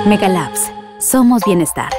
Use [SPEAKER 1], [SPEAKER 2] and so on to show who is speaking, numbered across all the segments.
[SPEAKER 1] Megalabs. Somos bienestar.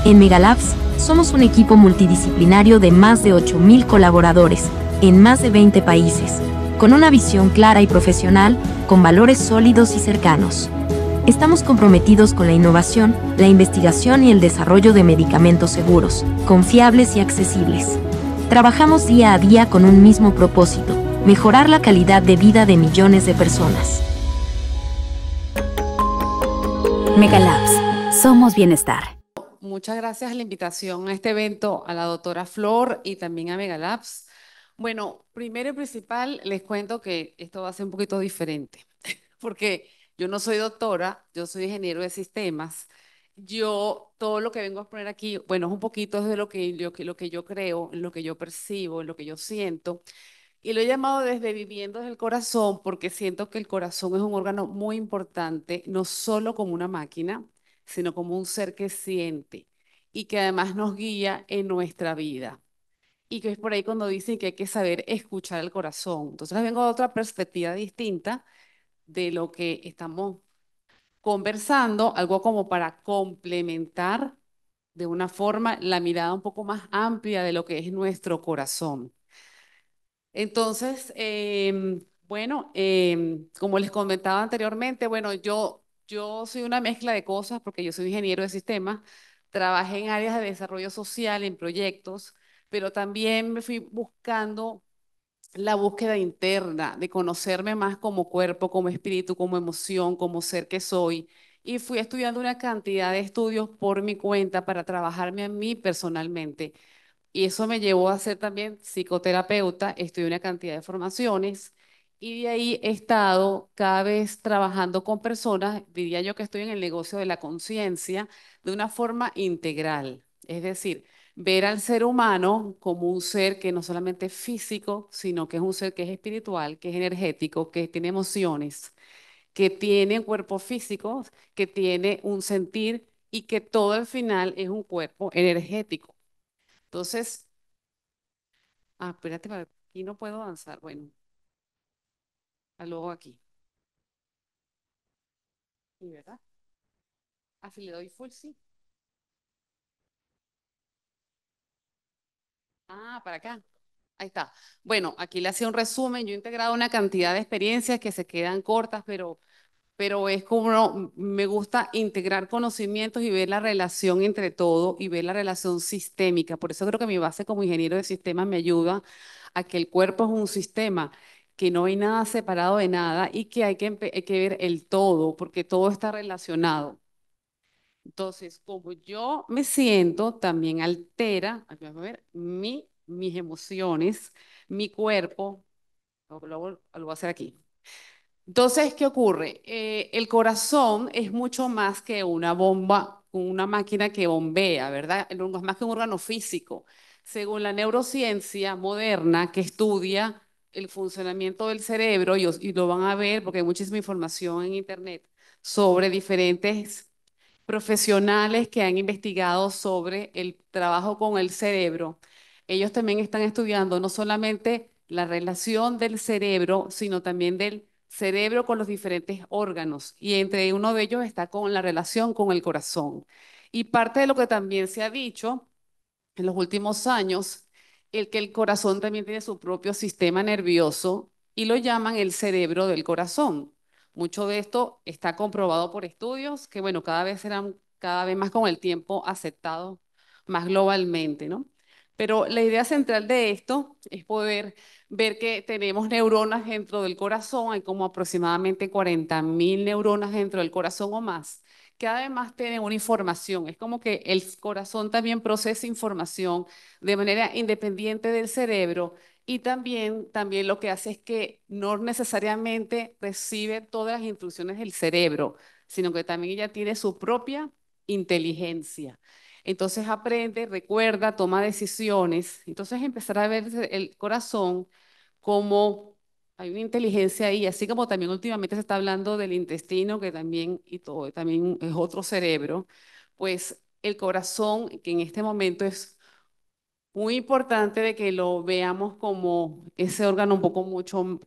[SPEAKER 2] En Megalabs, somos un equipo multidisciplinario de más de 8.000 colaboradores, en más de 20 países, con una visión clara y profesional, con valores sólidos y cercanos. Estamos comprometidos con la innovación, la investigación y el desarrollo de medicamentos seguros, confiables y accesibles. Trabajamos día a día con un mismo propósito: mejorar la calidad de vida de millones de personas.
[SPEAKER 1] Megalabs. Somos bienestar.
[SPEAKER 3] Muchas gracias a la invitación a este evento, a la doctora Flor y también a Megalabs. Bueno, primero y principal, les cuento que esto va a ser un poquito diferente, porque yo no soy doctora, yo soy ingeniero de sistemas. Yo, todo lo que vengo a exponer aquí, bueno, es un poquito de lo que yo creo, en lo que yo percibo, en lo que yo siento. Y lo he llamado desde Viviendo desde el Corazón, porque siento que el corazón es un órgano muy importante, no solo como una máquina, sino como un ser que siente y que además nos guía en nuestra vida. Y que es por ahí cuando dicen que hay que saber escuchar el corazón. Entonces les vengo de otra perspectiva distinta de lo que estamos conversando, algo como para complementar de una forma la mirada un poco más amplia de lo que es nuestro corazón. Entonces, bueno, como les comentaba anteriormente, bueno, yo soy una mezcla de cosas porque yo soy ingeniero de sistemas, trabajé en áreas de desarrollo social, en proyectos, pero también me fui buscando la búsqueda interna de conocerme más como cuerpo, como espíritu, como emoción, como ser que soy. Y fui estudiando una cantidad de estudios por mi cuenta para trabajarme a mí personalmente. Y eso me llevó a ser también psicoterapeuta, estudié una cantidad de formaciones y de ahí he estado cada vez trabajando con personas, diría yo que estoy en el negocio de la conciencia de una forma integral, es decir, ver al ser humano como un ser que no solamente es físico, sino que es un ser que es espiritual, que es energético, que tiene emociones, que tiene un cuerpo físico, que tiene un sentir y que todo al final es un cuerpo energético. Entonces, espérate, aquí no puedo avanzar. Bueno, luego aquí. ¿Sí, verdad? Si le doy full, sí. Para acá. Ahí está. Bueno, aquí le hacía un resumen. Yo he integrado una cantidad de experiencias que se quedan cortas, pero es como me gusta integrar conocimientos y ver la relación entre todo y ver la relación sistémica. Por eso creo que mi base como ingeniero de sistemas me ayuda a que el cuerpo es un sistema, que no hay nada separado de nada y que hay que ver el todo, porque todo está relacionado. Entonces, como yo me siento, también altera, a ver, mis emociones, mi cuerpo, lo voy a hacer aquí. Entonces, ¿qué ocurre? El corazón es mucho más que una bomba, una máquina que bombea, ¿verdad? Es más que un órgano físico. Según la neurociencia moderna que estudia el funcionamiento del cerebro, y lo van a ver porque hay muchísima información en Internet sobre diferentes profesionales que han investigado sobre el trabajo con el cerebro. Ellos también están estudiando no solamente la relación del cerebro, sino también del cerebro con los diferentes órganos. Y entre uno de ellos está con la relación con el corazón. Y parte de lo que también se ha dicho en los últimos años, el que el corazón también tiene su propio sistema nervioso y lo llaman el cerebro del corazón. Mucho de esto está comprobado por estudios que, bueno, cada vez serán cada vez más con el tiempo aceptados más globalmente, ¿no? Pero la idea central de esto es poder ver que tenemos neuronas dentro del corazón, hay como aproximadamente 40.000 neuronas dentro del corazón o más que además tienen una información. Es como que el corazón también procesa información de manera independiente del cerebro y también lo que hace es que no necesariamente recibe todas las instrucciones del cerebro, sino que también ella tiene su propia inteligencia. Entonces aprende, recuerda, toma decisiones. Entonces empezar a ver el corazón como hay una inteligencia ahí, así como también últimamente se está hablando del intestino, que también, y todo, también es otro cerebro, pues el corazón, que en este momento es muy importante de que lo veamos como ese órgano un poco mucho,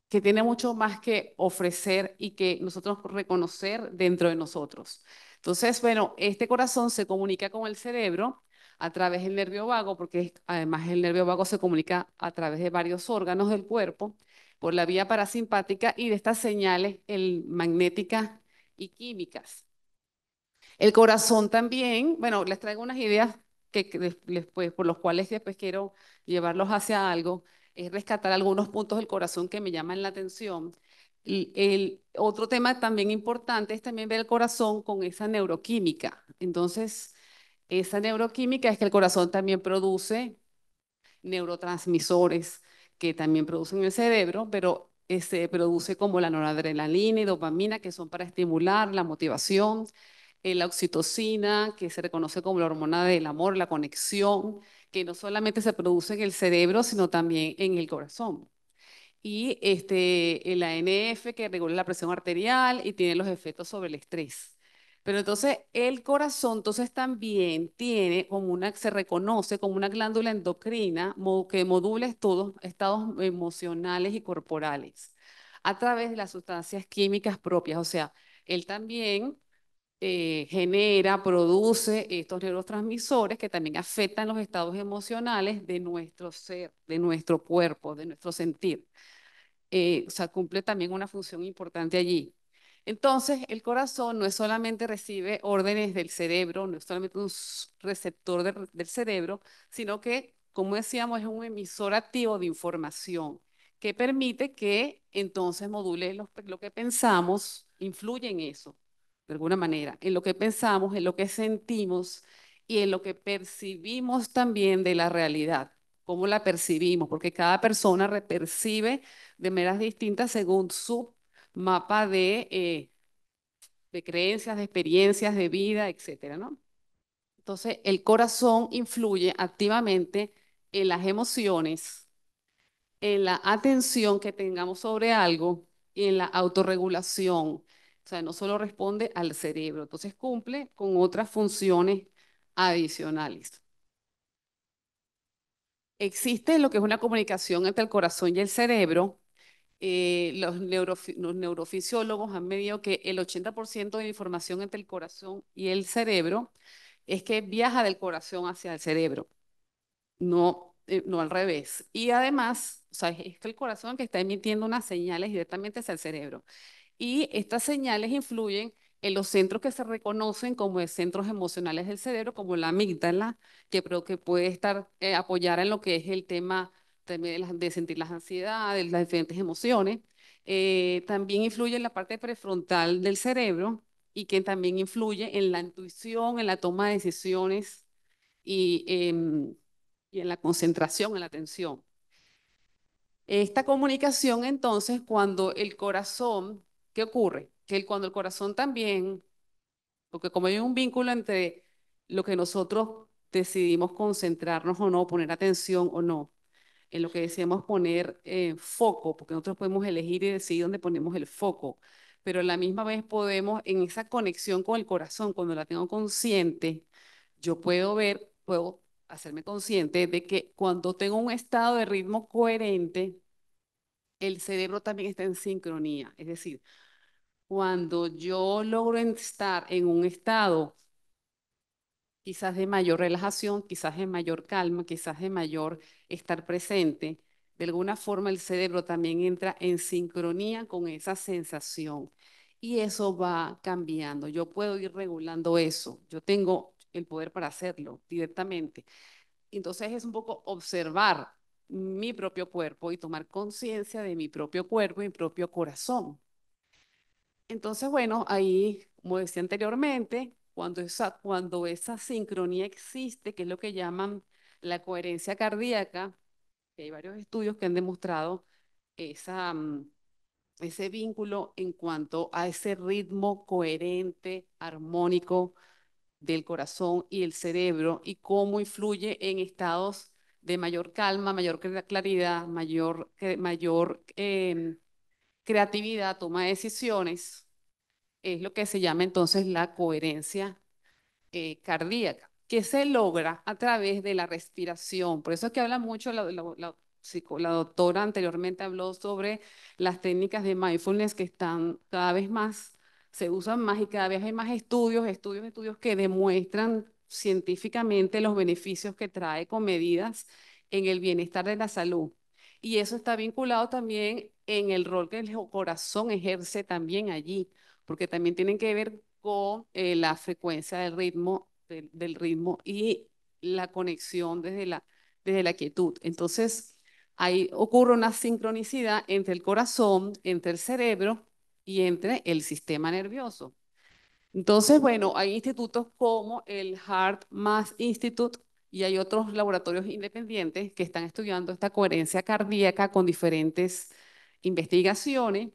[SPEAKER 3] que tiene mucho más que ofrecer y que nosotros reconocer dentro de nosotros. Entonces, bueno, este corazón se comunica con el cerebro a través del nervio vago, porque además el nervio vago se comunica a través de varios órganos del cuerpo, por la vía parasimpática y de estas señales magnéticas y químicas. El corazón también, bueno, les traigo unas ideas pues, por los cuales después quiero llevarlos hacia algo, es rescatar algunos puntos del corazón que me llaman la atención. El otro tema también importante es también ver el corazón con esa neuroquímica. Entonces, esa neuroquímica es que el corazón también produce neurotransmisores que también producen el cerebro, pero se produce como la noradrenalina y dopamina, que son para estimular la motivación, la oxitocina, que se reconoce como la hormona del amor, la conexión, que no solamente se produce en el cerebro, sino también en el corazón y el ANF que regula la presión arterial y tiene los efectos sobre el estrés. Pero entonces el corazón entonces también tiene como se reconoce como una glándula endocrina que modula estos estados emocionales y corporales a través de las sustancias químicas propias. O sea, él también genera, produce estos neurotransmisores que también afectan los estados emocionales de nuestro ser, de nuestro cuerpo, de nuestro sentir. O sea, cumple también una función importante allí. Entonces, el corazón no es solamente recibe órdenes del cerebro, no es solamente un receptor del cerebro, sino que, como decíamos, es un emisor activo de información que permite que entonces module lo que pensamos, influye en eso, de alguna manera, en lo que pensamos, en lo que sentimos y en lo que percibimos también de la realidad, cómo la percibimos, porque cada persona percibe de maneras distintas según su mapa de creencias, de experiencias, de vida, etcétera, ¿no? Entonces, el corazón influye activamente en las emociones, en la atención que tengamos sobre algo y en la autorregulación. O sea, no solo responde al cerebro, entonces cumple con otras funciones adicionales. Existe lo que es una comunicación entre el corazón y el cerebro. Los neurofisiólogos han medido que el 80% de la información entre el corazón y el cerebro es que viaja del corazón hacia el cerebro. No no al revés. Y además, o sea, es que el corazón que está emitiendo unas señales directamente hacia el cerebro. Y estas señales influyen en los centros que se reconocen como de centros emocionales del cerebro, como la amígdala, que puede estar apoyada en lo que es el tema también de sentir las ansiedades, las diferentes emociones. También influye en la parte prefrontal del cerebro y que también influye en la intuición, en la toma de decisiones y en la concentración, en la atención. Esta comunicación, entonces, cuando el corazón, ¿qué ocurre? Cuando el corazón también, porque como hay un vínculo entre lo que nosotros decidimos concentrarnos o no, poner atención o no, en lo que deseamos poner foco, porque nosotros podemos elegir y decidir dónde ponemos el foco, pero a la misma vez podemos, en esa conexión con el corazón, cuando la tengo consciente, yo puedo ver, puedo hacerme consciente de que cuando tengo un estado de ritmo coherente, el cerebro también está en sincronía. Es decir, cuando yo logro estar en un estado quizás de mayor relajación, quizás de mayor calma, quizás de mayor estar presente, de alguna forma el cerebro también entra en sincronía con esa sensación y eso va cambiando. Yo puedo ir regulando eso. Yo tengo el poder para hacerlo directamente. Entonces es un poco observar mi propio cuerpo y tomar conciencia de mi propio cuerpo y mi propio corazón. Entonces, bueno, ahí, como decía anteriormente, cuando esa sincronía existe, que es lo que llaman la coherencia cardíaca, que hay varios estudios que han demostrado ese vínculo en cuanto a ese ritmo coherente, armónico del corazón y el cerebro y cómo influye en estados de mayor calma, mayor claridad, mayor creatividad, toma de decisiones, es lo que se llama entonces la coherencia cardíaca, que se logra a través de la respiración. Por eso es que habla mucho la doctora anteriormente habló sobre las técnicas de mindfulness que están cada vez más, se usan más y cada vez hay más estudios que demuestran científicamente los beneficios que trae con medidas en el bienestar de la salud. Y eso está vinculado también en el rol que el corazón ejerce también allí, porque también tienen que ver con la frecuencia del ritmo, del ritmo y la conexión desde la quietud. Entonces, ahí ocurre una sincronicidad entre el corazón, entre el cerebro y entre el sistema nervioso. Entonces, bueno, hay institutos como el Heart Math Institute y hay otros laboratorios independientes que están estudiando esta coherencia cardíaca con diferentes investigaciones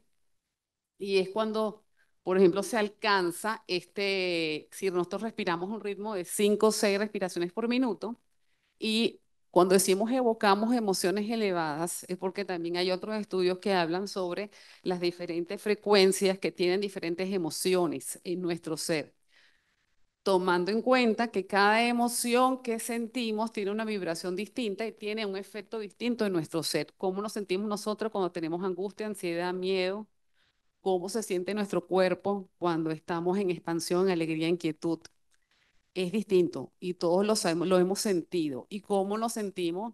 [SPEAKER 3] y es cuando, por ejemplo, se alcanza si nosotros respiramos un ritmo de 5 o 6 respiraciones por minuto y cuando decimos evocamos emociones elevadas, es porque también hay otros estudios que hablan sobre las diferentes frecuencias que tienen diferentes emociones en nuestro ser, tomando en cuenta que cada emoción que sentimos tiene una vibración distinta y tiene un efecto distinto en nuestro ser. ¿Cómo nos sentimos nosotros cuando tenemos angustia, ansiedad, miedo? ¿Cómo se siente nuestro cuerpo cuando estamos en expansión, alegría, inquietud? Es distinto y todos lo sabemos, lo hemos sentido. ¿Y cómo nos sentimos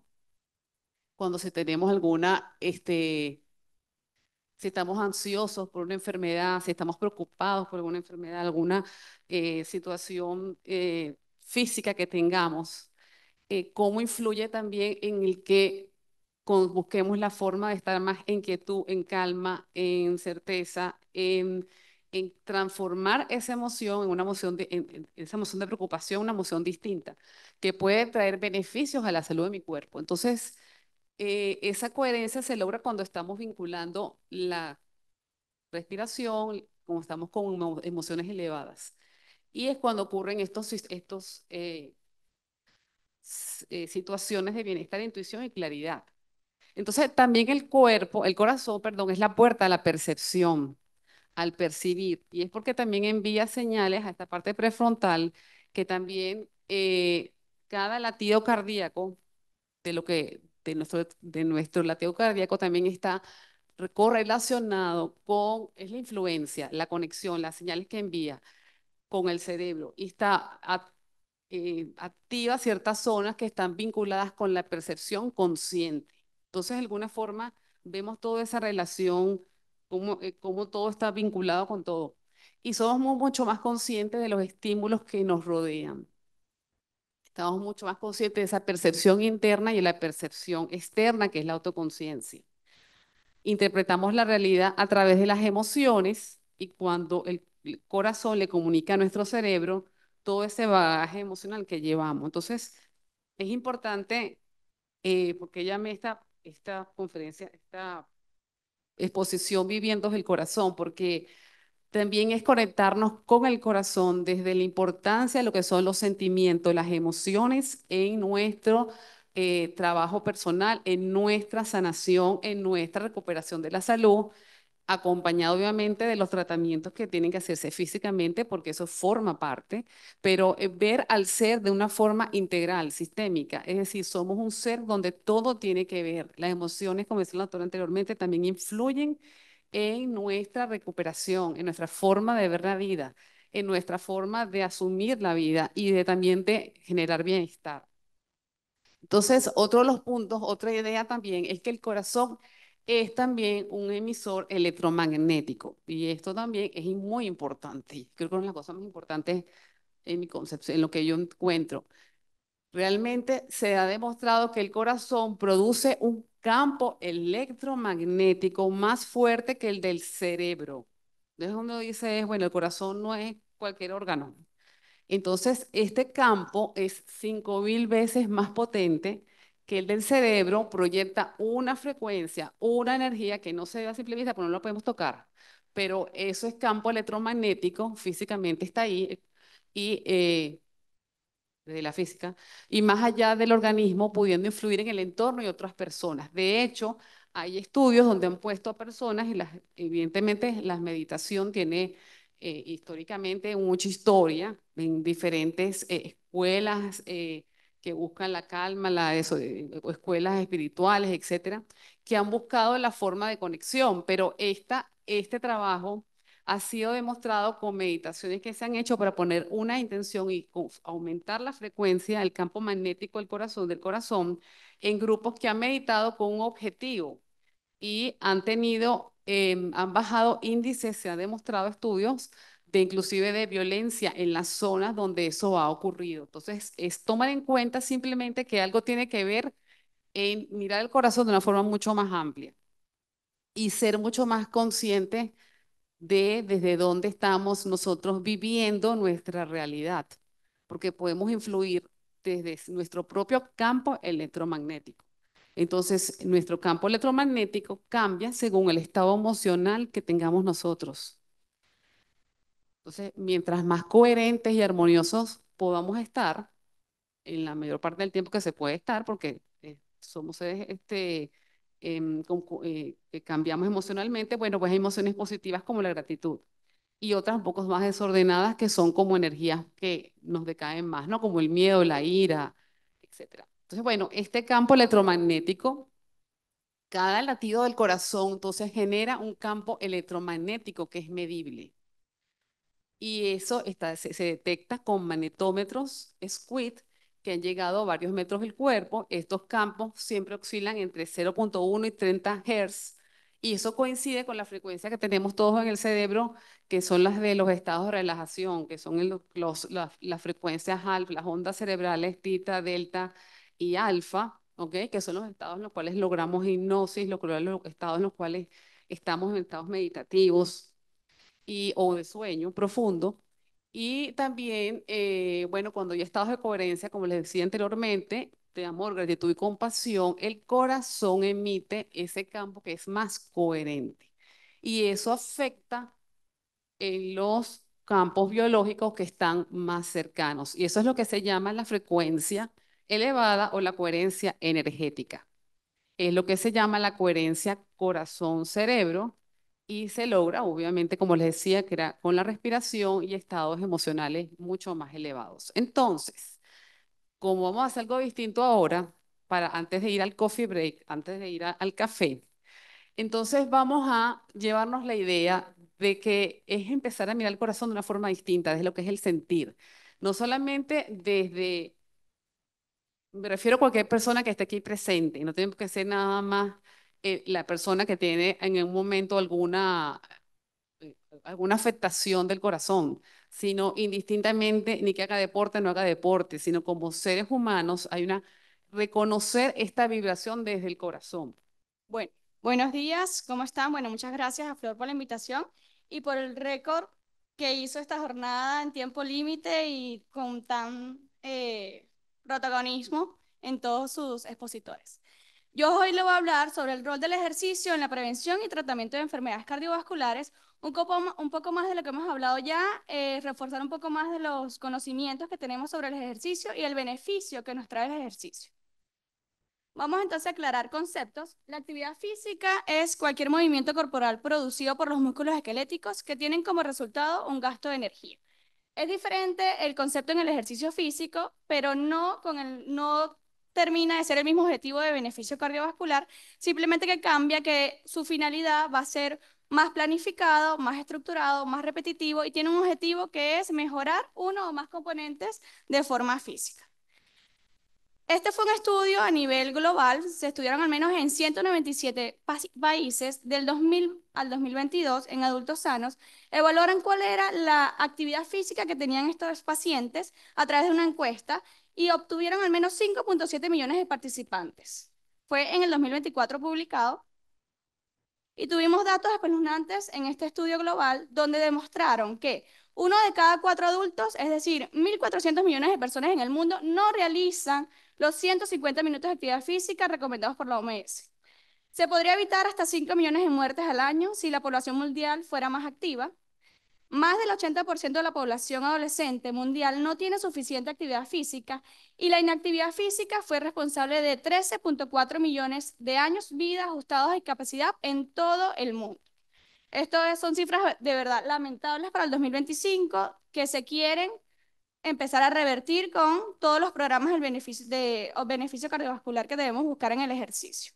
[SPEAKER 3] cuando si tenemos si estamos ansiosos por una enfermedad, si estamos preocupados por alguna enfermedad, alguna situación física que tengamos? Cómo influye también en el que busquemos la forma de estar más en quietud, en calma, en certeza, en transformar esa emoción en una emoción en esa emoción de preocupación, una emoción distinta, que puede traer beneficios a la salud de mi cuerpo. Entonces, esa coherencia se logra cuando estamos vinculando la respiración, cuando estamos con emociones elevadas. Y es cuando ocurren estos situaciones de bienestar, intuición y claridad. Entonces, también el corazón, perdón, es la puerta a la percepción, al percibir. Y es porque también envía señales a esta parte prefrontal que también cada latido cardíaco de nuestro latido cardíaco también está correlacionado con, es la influencia, la conexión, las señales que envía con el cerebro y está activa ciertas zonas que están vinculadas con la percepción consciente. Entonces, de alguna forma, vemos toda esa relación, cómo todo está vinculado con todo. Y somos mucho más conscientes de los estímulos que nos rodean. Estamos mucho más conscientes de esa percepción interna y de la percepción externa, que es la autoconciencia. Interpretamos la realidad a través de las emociones y cuando el corazón le comunica a nuestro cerebro todo ese bagaje emocional que llevamos. Entonces, es importante, porque llamé esta conferencia, esta exposición Viviendo el Corazón, porque también es conectarnos con el corazón desde la importancia de lo que son los sentimientos, las emociones en nuestro trabajo personal, en nuestra sanación, en nuestra recuperación de la salud, acompañado obviamente de los tratamientos que tienen que hacerse físicamente, porque eso forma parte, pero ver al ser de una forma integral, sistémica, es decir, somos un ser donde todo tiene que ver. Las emociones, como decía la doctora anteriormente, también influyen en nuestra recuperación, en nuestra forma de ver la vida, en nuestra forma de asumir la vida y de también de generar bienestar. Entonces, otro de los puntos, otra idea también es que el corazón es también un emisor electromagnético y esto también es muy importante. Creo que es una de las cosas más importantes en mi concepción, en lo que yo encuentro. Realmente se ha demostrado que el corazón produce un campo electromagnético más fuerte que el del cerebro. Entonces uno dice, bueno, el corazón no es cualquier órgano. Entonces, este campo es 5.000 veces más potente que el del cerebro, proyecta una frecuencia, una energía que no se ve a simple vista, porque no lo podemos tocar, pero eso es campo electromagnético, físicamente está ahí, y de la física, y más allá del organismo, pudiendo influir en el entorno y otras personas. De hecho, hay estudios donde han puesto a personas y evidentemente la meditación tiene históricamente mucha historia en diferentes escuelas que buscan la calma, o escuelas espirituales, etcétera, que han buscado la forma de conexión, pero este trabajo ha sido demostrado con meditaciones que se han hecho para poner una intención y aumentar la frecuencia del campo magnético del corazón en grupos que han meditado con un objetivo y han bajado índices, se han demostrado estudios de inclusive de violencia en las zonas donde eso ha ocurrido. Entonces, es tomar en cuenta simplemente que algo tiene que ver en mirar el corazón de una forma mucho más amplia y ser mucho más consciente de desde dónde estamos nosotros viviendo nuestra realidad, porque podemos influir desde nuestro propio campo electromagnético. Entonces, nuestro campo electromagnético cambia según el estado emocional que tengamos nosotros. Entonces, mientras más coherentes y armoniosos podamos estar, en la mayor parte del tiempo que se puede estar, porque somos seres que cambiamos emocionalmente, bueno, pues hay emociones positivas como la gratitud y otras un poco más desordenadas que son como energías que nos decaen más, ¿no? Como el miedo, la ira, etcétera. Entonces, bueno, este campo electromagnético, cada latido del corazón, entonces genera un campo electromagnético que es medible. Y eso se detecta con magnetómetros SQUID que han llegado a varios metros del cuerpo. Estos campos siempre oscilan entre 0,1 y 30 Hz. Y eso coincide con la frecuencia que tenemos todos en el cerebro, que son las de los estados de relajación, que son las frecuencias alfa, las ondas cerebrales tita, delta y alfa, ¿ok? Que son los estados en los cuales logramos hipnosis, los estados en los cuales estamos en estados meditativos o de sueño profundo. Y también, bueno, cuando ya estados de coherencia, como les decía anteriormente, de amor, gratitud y compasión, el corazón emite ese campo que es más coherente. Y eso afecta en los campos biológicos que están más cercanos. Y eso es lo que se llama la frecuencia elevada o la coherencia energética. Es lo que se llama la coherencia corazón-cerebro y se logra, obviamente, como les decía, que era con la respiración y estados emocionales mucho más elevados. Entonces, como vamos a hacer algo distinto ahora, para antes de ir al coffee break, antes de ir al café, entonces vamos a llevarnos la idea de que es empezar a mirar el corazón de una forma distinta, desde lo que es el sentir. no solamente me refiero a cualquier persona que esté aquí presente, no tiene que ser nada más la persona que tiene en un momento eh, alguna afectación del corazón, sino indistintamente ni que haga deporte, no haga deporte, sino como seres humanos hay una reconocer esta vibración desde el corazón.
[SPEAKER 4] Bueno, buenos días, ¿cómo están? Bueno, muchas gracias a Flor por la invitación y por el récord que hizo esta jornada en tiempo límite y con tan protagonismo en todos sus expositores. Yo hoy le voy a hablar sobre el rol del ejercicio en la prevención y tratamiento de enfermedades cardiovasculares, un poco más de lo que hemos hablado ya, reforzar un poco más de los conocimientos que tenemos sobre el ejercicio y el beneficio que nos trae el ejercicio. Vamos entonces a aclarar conceptos. La actividad física es cualquier movimiento corporal producido por los músculos esqueléticos que tienen como resultado un gasto de energía. Es diferente el concepto en el ejercicio físico, pero no termina de ser el mismo objetivo de beneficio cardiovascular, simplemente que cambia que su finalidad va a ser más planificado, más estructurado, más repetitivo y tiene un objetivo que es mejorar uno o más componentes de forma física. Este fue un estudio a nivel global, se estudiaron al menos en 197 países del 2000 al 2022 en adultos sanos, evaluaron cuál era la actividad física que tenían estos pacientes a través de una encuesta y obtuvieron al menos 5.7 millones de participantes. Fue en el 2024 publicado y tuvimos datos espeluznantes en este estudio global donde demostraron que uno de cada 4 adultos, es decir, 1.400 millones de personas en el mundo, no realizan los 150 minutos de actividad física recomendados por la OMS. Se podría evitar hasta 5 millones de muertes al año si la población mundial fuera más activa. Más del 80% de la población adolescente mundial no tiene suficiente actividad física y la inactividad física fue responsable de 13.4 millones de años vida ajustados a discapacidad en todo el mundo. Son cifras de verdad lamentables para el 2025 que se quieren empezar a revertir con todos los programas del beneficio cardiovascular que debemos buscar en el ejercicio.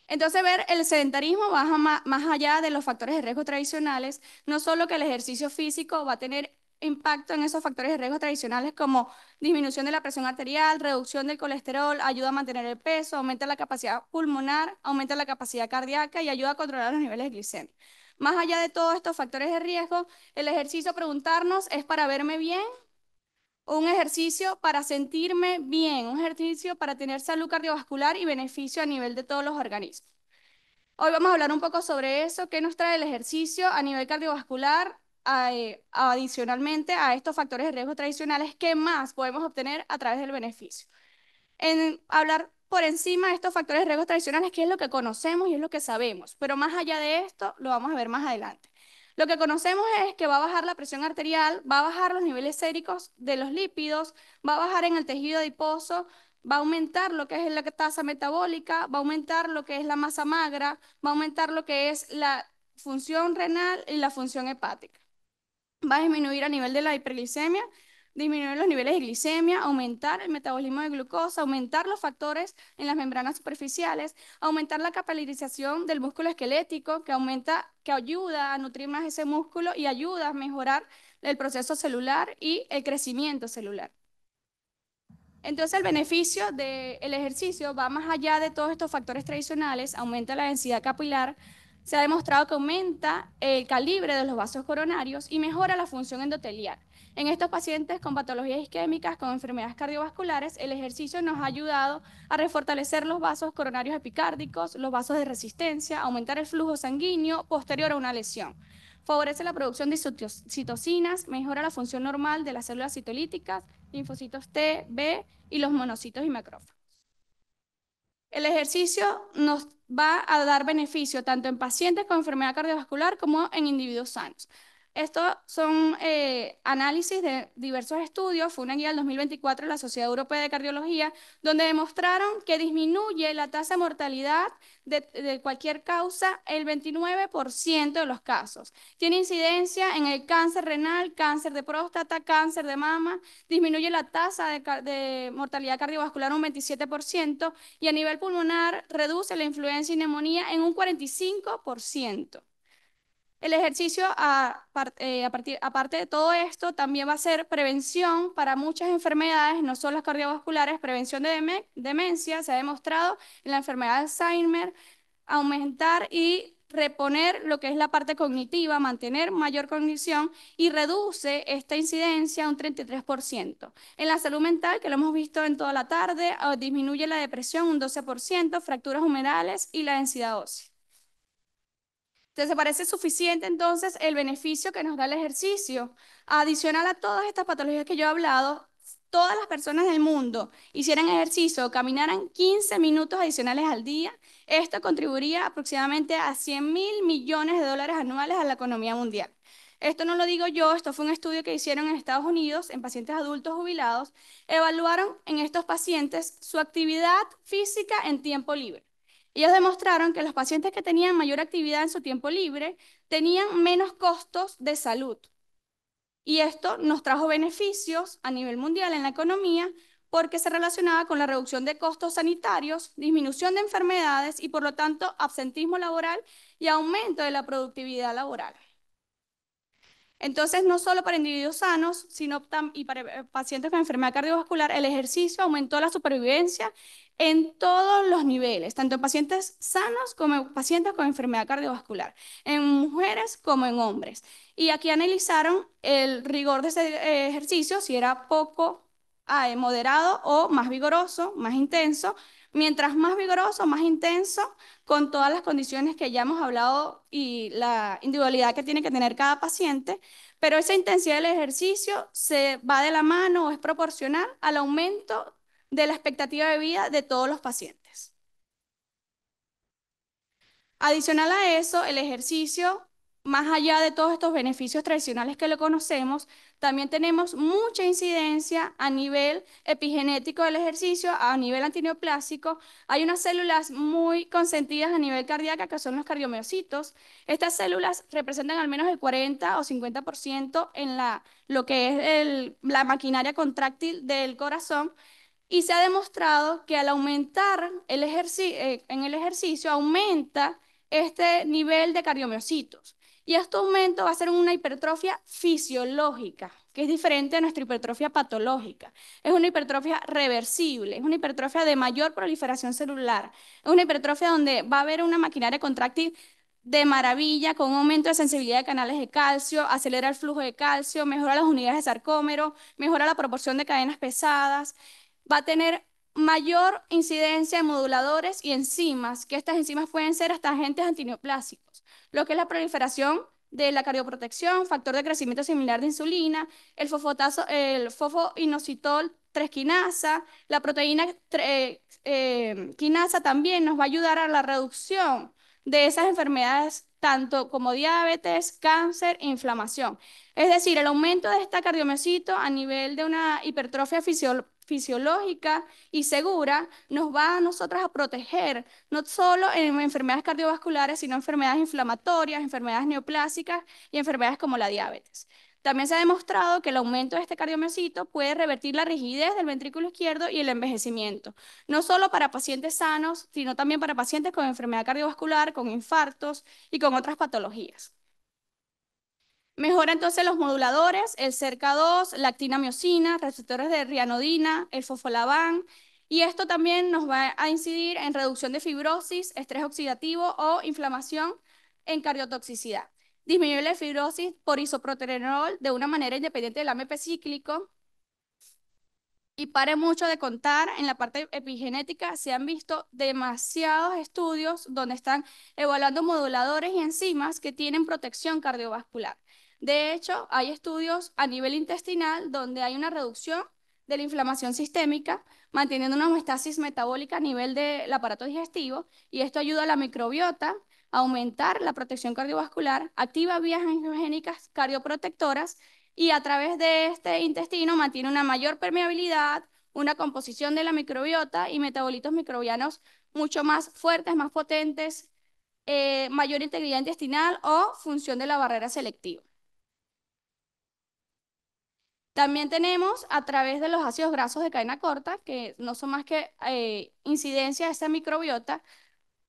[SPEAKER 4] Entonces, ver el sedentarismo va más allá de los factores de riesgo tradicionales, no solo que el ejercicio físico va a tener impacto en esos factores de riesgo tradicionales como disminución de la presión arterial, reducción del colesterol, ayuda a mantener el peso, aumenta la capacidad pulmonar, aumenta la capacidad cardíaca y ayuda a controlar los niveles de glicemia. Más allá de todos estos factores de riesgo, el ejercicio, preguntarnos, ¿es para verme bien? Un ejercicio para sentirme bien, un ejercicio para tener salud cardiovascular y beneficio a nivel de todos los organismos. Hoy vamos a hablar un poco sobre eso, qué nos trae el ejercicio a nivel cardiovascular, adicionalmente a estos factores de riesgo tradicionales, qué más podemos obtener a través del beneficio. En hablar por encima de estos factores de riesgo tradicionales, qué es lo que conocemos y es lo que sabemos, pero más allá de esto lo vamos a ver más adelante. Lo que conocemos es que va a bajar la presión arterial, va a bajar los niveles séricos de los lípidos, va a bajar en el tejido adiposo, va a aumentar lo que es la tasa metabólica, va a aumentar lo que es la masa magra, va a aumentar lo que es la función renal y la función hepática. Va a disminuir a nivel de la hiperglicemia, disminuir los niveles de glicemia, aumentar el metabolismo de glucosa, aumentar los factores en las membranas superficiales, aumentar la capilarización del músculo esquelético, que ayuda a nutrir más ese músculo y ayuda a mejorar el proceso celular y el crecimiento celular. Entonces el beneficio del ejercicio va más allá de todos estos factores tradicionales, aumenta la densidad capilar, se ha demostrado que aumenta el calibre de los vasos coronarios y mejora la función endotelial. En estos pacientes con patologías isquémicas, con enfermedades cardiovasculares, el ejercicio nos ha ayudado a refortalecer los vasos coronarios epicárdicos, los vasos de resistencia, aumentar el flujo sanguíneo posterior a una lesión. Favorece la producción de citocinas, mejora la función normal de las células citolíticas, linfocitos T, B y los monocitos y macrófagos. El ejercicio nos va a dar beneficio tanto en pacientes con enfermedad cardiovascular como en individuos sanos. Estos son análisis de diversos estudios, fue una guía del 2024 de la Sociedad Europea de Cardiología, donde demostraron que disminuye la tasa de mortalidad de cualquier causa el 29% de los casos. Tiene incidencia en el cáncer renal, cáncer de próstata, cáncer de mama, disminuye la tasa de mortalidad cardiovascular un 27% y a nivel pulmonar reduce la influenza y neumonía en un 45%. El ejercicio, aparte de todo esto, también va a ser prevención para muchas enfermedades, no solo las cardiovasculares, prevención de demencia. Se ha demostrado en la enfermedad de Alzheimer aumentar y reponer lo que es la parte cognitiva, mantener mayor cognición y reduce esta incidencia un 33%. En la salud mental, que lo hemos visto en toda la tarde, disminuye la depresión un 12%, fracturas humerales y la densidad ósea. Entonces, ¿se parece suficiente entonces el beneficio que nos da el ejercicio? Adicional a todas estas patologías que yo he hablado, todas las personas del mundo hicieran ejercicio o caminaran 15 minutos adicionales al día, esto contribuiría aproximadamente a 100.000 millones de dólares anuales a la economía mundial. Esto no lo digo yo, esto fue un estudio que hicieron en Estados Unidos en pacientes adultos jubilados. Evaluaron en estos pacientes su actividad física en tiempo libre. Ellos demostraron que los pacientes que tenían mayor actividad en su tiempo libre tenían menos costos de salud. Y esto nos trajo beneficios a nivel mundial en la economía porque se relacionaba con la reducción de costos sanitarios, disminución de enfermedades y por lo tanto absentismo laboral y aumento de la productividad laboral. Entonces, no solo para individuos sanos, sino y para pacientes con enfermedad cardiovascular, el ejercicio aumentó la supervivencia en todos los niveles, tanto en pacientes sanos como en pacientes con enfermedad cardiovascular, en mujeres como en hombres. Y aquí analizaron el rigor de ese ejercicio, si era poco, moderado o más vigoroso, más intenso. Mientras más vigoroso, más intenso, con todas las condiciones que ya hemos hablado y la individualidad que tiene que tener cada paciente, pero esa intensidad del ejercicio se va de la mano o es proporcional al aumento de la expectativa de vida de todos los pacientes. Adicional a eso, el ejercicio, más allá de todos estos beneficios tradicionales que lo conocemos, también tenemos mucha incidencia a nivel epigenético del ejercicio, a nivel antineoplásico. Hay unas células muy consentidas a nivel cardíaco que son los cardiomiocitos. Estas células representan al menos el 40 o 50% en lo que es la maquinaria contráctil del corazón. Y se ha demostrado que al aumentar en el ejercicio, aumenta este nivel de cardiomiocitos. Y este aumento va a ser una hipertrofia fisiológica, que es diferente a nuestra hipertrofia patológica. Es una hipertrofia reversible, es una hipertrofia de mayor proliferación celular, es una hipertrofia donde va a haber una maquinaria contráctil de maravilla, con un aumento de sensibilidad de canales de calcio, acelera el flujo de calcio, mejora las unidades de sarcómero, mejora la proporción de cadenas pesadas, va a tener mayor incidencia en moduladores y enzimas, que estas enzimas pueden ser hasta agentes antineoplásicos, lo que es la proliferación de la cardioprotección, factor de crecimiento similar de insulina, el fosfoinositol 3 quinasa, la proteína quinasa también nos va a ayudar a la reducción de esas enfermedades, tanto como diabetes, cáncer e inflamación. Es decir, el aumento de esta cardiomiocito a nivel de una hipertrofia fisiológica y segura nos va a nosotros a proteger, no solo en enfermedades cardiovasculares, sino enfermedades inflamatorias, enfermedades neoplásicas y enfermedades como la diabetes. También se ha demostrado que el aumento de este cardiomiocito puede revertir la rigidez del ventrículo izquierdo y el envejecimiento, no solo para pacientes sanos, sino también para pacientes con enfermedad cardiovascular, con infartos y con otras patologías. Mejora entonces los moduladores, el cerca2, la actina-miosina, receptores de rianodina, el fosfolabán, y esto también nos va a incidir en reducción de fibrosis, estrés oxidativo o inflamación en cardiotoxicidad. Disminuye la fibrosis por isoproterenol de una manera independiente del AMP cíclico. Y pare mucho de contar, en la parte epigenética se han visto demasiados estudios donde están evaluando moduladores y enzimas que tienen protección cardiovascular. De hecho, hay estudios a nivel intestinal donde hay una reducción de la inflamación sistémica, manteniendo una homeostasis metabólica a nivel del aparato digestivo, y esto ayuda a la microbiota a aumentar la protección cardiovascular, activa vías angiogénicas cardioprotectoras y a través de este intestino mantiene una mayor permeabilidad, una composición de la microbiota y metabolitos microbianos mucho más fuertes, más potentes, mayor integridad intestinal o función de la barrera selectiva. También tenemos a través de los ácidos grasos de cadena corta, que no son más que incidencia de esta microbiota,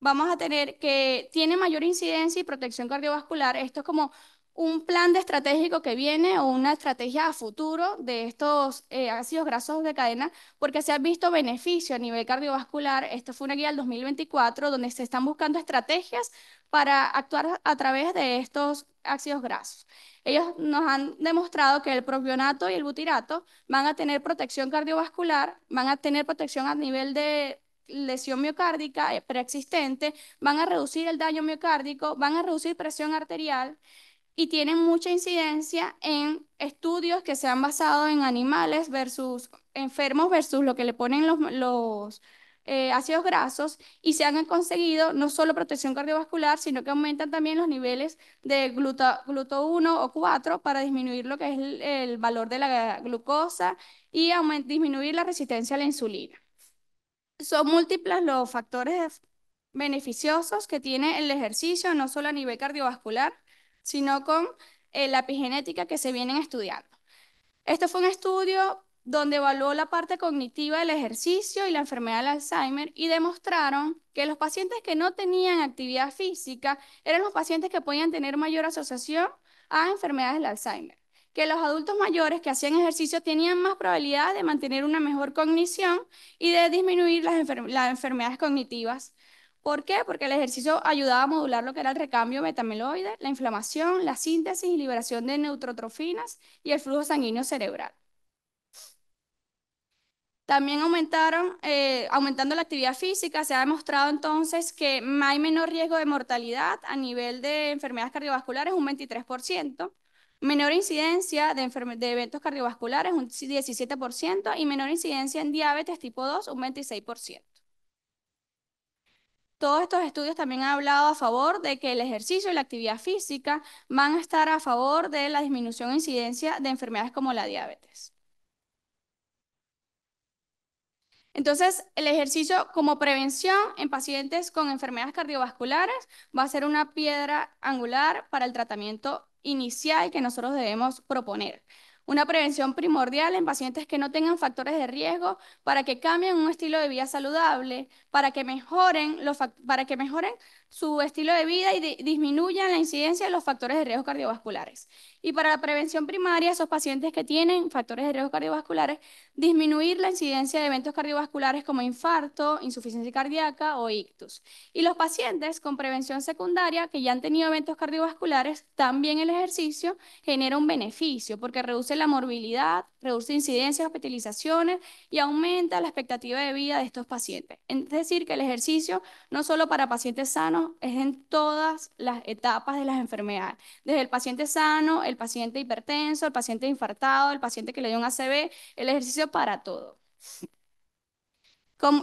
[SPEAKER 4] vamos a tener que tiene mayor incidencia y protección cardiovascular. Esto es como un plan de estratégico que viene o una estrategia a futuro de estos ácidos grasos de cadena, porque se han visto beneficios a nivel cardiovascular. Esto fue una guía del 2024 donde se están buscando estrategias para actuar a través de estos ácidos grasos. Ellos nos han demostrado que el propionato y el butirato van a tener protección cardiovascular, van a tener protección a nivel de lesión miocárdica preexistente, van a reducir el daño miocárdico, van a reducir presión arterial y tienen mucha incidencia en estudios que se han basado en animales versus enfermos versus lo que le ponen los ácidos grasos y se han conseguido no solo protección cardiovascular, sino que aumentan también los niveles de gluto 1 o 4 para disminuir lo que es el valor de la glucosa y disminuir la resistencia a la insulina. Son múltiples los factores beneficiosos que tiene el ejercicio, no solo a nivel cardiovascular, sino con la epigenética que se vienen estudiando. Este fue un estudio donde evaluó la parte cognitiva del ejercicio y la enfermedad del Alzheimer y demostraron que los pacientes que no tenían actividad física eran los pacientes que podían tener mayor asociación a enfermedades del Alzheimer, que los adultos mayores que hacían ejercicio tenían más probabilidad de mantener una mejor cognición y de disminuir las enfermedades cognitivas. ¿Por qué? Porque el ejercicio ayudaba a modular lo que era el recambio beta-amenloide, la inflamación, la síntesis y liberación de neurotrofinas y el flujo sanguíneo cerebral. También aumentando la actividad física, se ha demostrado entonces que hay menor riesgo de mortalidad a nivel de enfermedades cardiovasculares, un 23%, menor incidencia de eventos cardiovasculares, un 17%, y menor incidencia en diabetes tipo 2, un 26%. Todos estos estudios también han hablado a favor de que el ejercicio y la actividad física van a estar a favor de la disminución e incidencia de enfermedades como la diabetes. Entonces, el ejercicio como prevención en pacientes con enfermedades cardiovasculares va a ser una piedra angular para el tratamiento inicial que nosotros debemos proponer. Una prevención primordial en pacientes que no tengan factores de riesgo para que cambien un estilo de vida saludable, para que mejoren su estilo de vida y disminuyan la incidencia de los factores de riesgo cardiovasculares. Y para la prevención primaria, esos pacientes que tienen factores de riesgo cardiovasculares, disminuir la incidencia de eventos cardiovasculares como infarto, insuficiencia cardíaca o ictus. Y los pacientes con prevención secundaria que ya han tenido eventos cardiovasculares, también el ejercicio genera un beneficio porque reduce la morbilidad, reduce incidencias, hospitalizaciones y aumenta la expectativa de vida de estos pacientes. Es decir, que el ejercicio no solo para pacientes sanos, es en todas las etapas de las enfermedades. Desde el paciente sano, el paciente hipertenso, el paciente infartado, el paciente que le dio un ACV, el ejercicio para todo.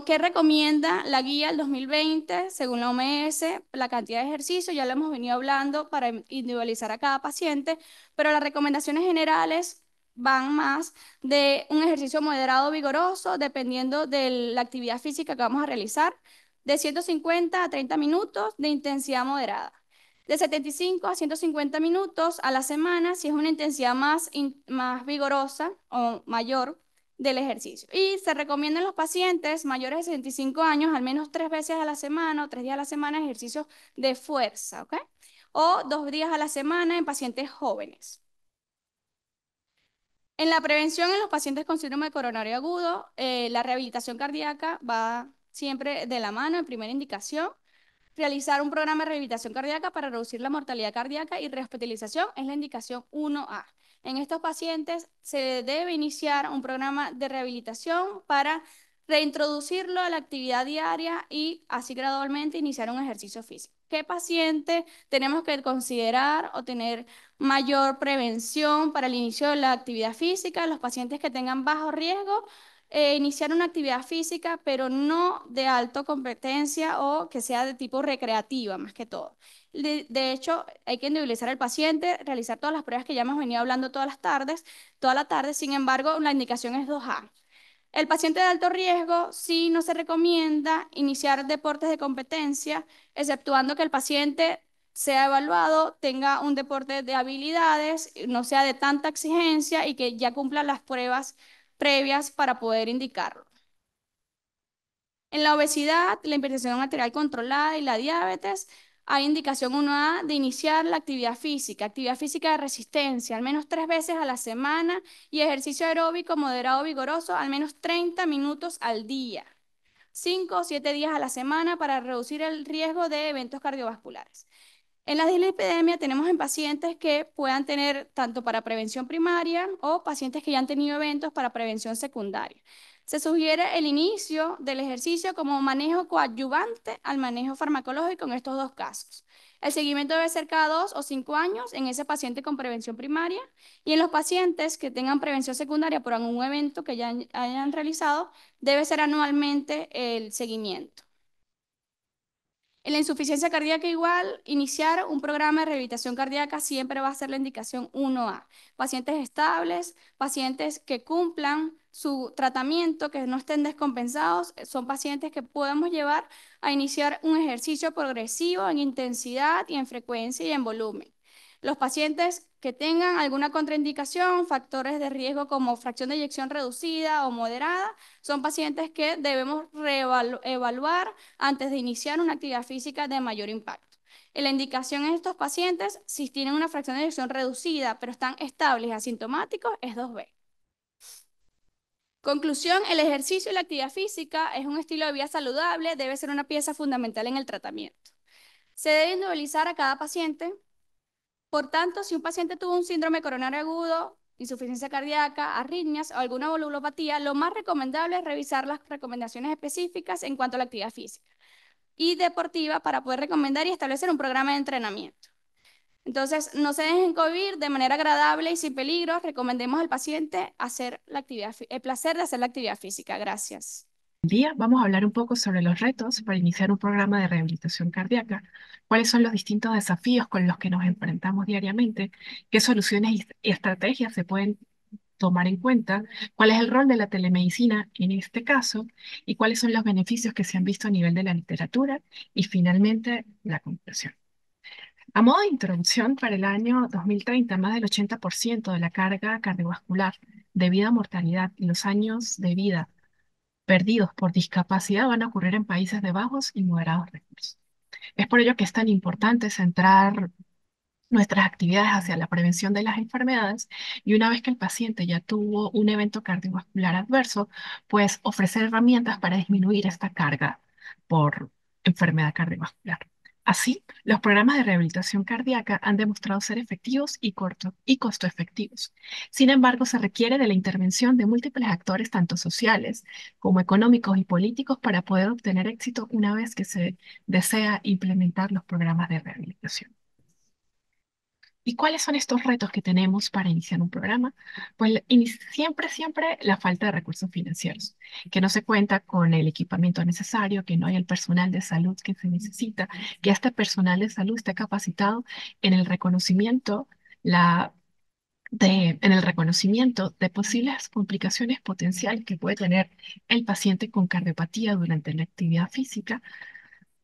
[SPEAKER 4] ¿Qué recomienda la guía del 2020 según la OMS? La cantidad de ejercicio, ya lo hemos venido hablando para individualizar a cada paciente, pero las recomendaciones generales van más de un ejercicio moderado vigoroso, dependiendo de la actividad física que vamos a realizar, de 150 a 30 minutos de intensidad moderada. De 75 a 150 minutos a la semana, si es una intensidad más vigorosa o mayor del ejercicio. Y se recomienda en los pacientes mayores de 65 años al menos 3 veces a la semana o 3 días a la semana ejercicios de fuerza, ¿ok? O 2 días a la semana en pacientes jóvenes. En la prevención en los pacientes con síndrome coronario agudo, la rehabilitación cardíaca va siempre de la mano en primera indicación. Realizar un programa de rehabilitación cardíaca para reducir la mortalidad cardíaca y rehospitalización es la indicación 1A. En estos pacientes se debe iniciar un programa de rehabilitación para reintroducirlo a la actividad diaria y así gradualmente iniciar un ejercicio físico. ¿Qué paciente tenemos que considerar o tener mayor prevención para el inicio de la actividad física? Los pacientes que tengan bajo riesgo iniciar una actividad física, pero no de alta competencia o que sea de tipo recreativa, más que todo. De hecho, hay que individualizar al paciente, realizar todas las pruebas que ya hemos venido hablando toda la tarde, sin embargo, la indicación es 2A. El paciente de alto riesgo sí no se recomienda iniciar deportes de competencia, exceptuando que el paciente sea evaluado, tenga un deporte de habilidades, no sea de tanta exigencia y que ya cumpla las pruebas previas para poder indicarlo. En la obesidad, la hipertensión arterial controlada y la diabetes, hay indicación 1A de iniciar la actividad física de resistencia, al menos 3 veces a la semana y ejercicio aeróbico moderado vigoroso, al menos 30 minutos al día. 5 o 7 días a la semana para reducir el riesgo de eventos cardiovasculares. En la dislipidemia tenemos en pacientes que puedan tener tanto para prevención primaria o pacientes que ya han tenido eventos para prevención secundaria. Se sugiere el inicio del ejercicio como manejo coadyuvante al manejo farmacológico en estos dos casos. El seguimiento debe ser cada 2 o 5 años en ese paciente con prevención primaria y en los pacientes que tengan prevención secundaria por algún evento que ya hayan realizado, debe ser anualmente el seguimiento. En la insuficiencia cardíaca igual, iniciar un programa de rehabilitación cardíaca siempre va a ser la indicación 1A. Pacientes estables, pacientes que cumplan su tratamiento, que no estén descompensados, son pacientes que podemos llevar a iniciar un ejercicio progresivo en intensidad y en frecuencia y en volumen. Los pacientes que tengan alguna contraindicación, factores de riesgo como fracción de eyección reducida o moderada, son pacientes que debemos evaluar antes de iniciar una actividad física de mayor impacto. En la indicación en estos pacientes, si tienen una fracción de eyección reducida, pero están estables y asintomáticos, es 2B. Conclusión, el ejercicio y la actividad física es un estilo de vida saludable, debe ser una pieza fundamental en el tratamiento. Se debe individualizar a cada paciente. Por tanto, si un paciente tuvo un síndrome coronario agudo, insuficiencia cardíaca, arritmias o alguna valvulopatía, lo más recomendable es revisar las recomendaciones específicas en cuanto a la actividad física y deportiva para poder recomendar y establecer un programa de entrenamiento. Entonces, no se dejen cohibir de manera agradable y sin peligro. Recomendemos al paciente hacer el placer de hacer la actividad física. Gracias.
[SPEAKER 5] Día vamos a hablar un poco sobre los retos para iniciar un programa de rehabilitación cardíaca, cuáles son los distintos desafíos con los que nos enfrentamos diariamente, qué soluciones y estrategias se pueden tomar en cuenta, cuál es el rol de la telemedicina en este caso y cuáles son los beneficios que se han visto a nivel de la literatura y finalmente la conclusión. A modo de introducción, para el año 2030, más del 80% de la carga cardiovascular debido a mortalidad y los años de vida perdidos por discapacidad van a ocurrir en países de bajos y moderados recursos. Es por ello que es tan importante centrar nuestras actividades hacia la prevención de las enfermedades y una vez que el paciente ya tuvo un evento cardiovascular adverso, pues ofrecer herramientas para disminuir esta carga por enfermedad cardiovascular. Así, los programas de rehabilitación cardíaca han demostrado ser efectivos y costo efectivos. Sin embargo, se requiere de la intervención de múltiples actores, tanto sociales como económicos y políticos, para poder obtener éxito una vez que se desea implementar los programas de rehabilitación. ¿Y cuáles son estos retos que tenemos para iniciar un programa? Pues siempre la falta de recursos financieros, que no se cuenta con el equipamiento necesario, que no hay el personal de salud que se necesita, que este personal de salud esté capacitado en el reconocimiento, en el reconocimiento de posibles complicaciones potenciales que puede tener el paciente con cardiopatía durante la actividad física,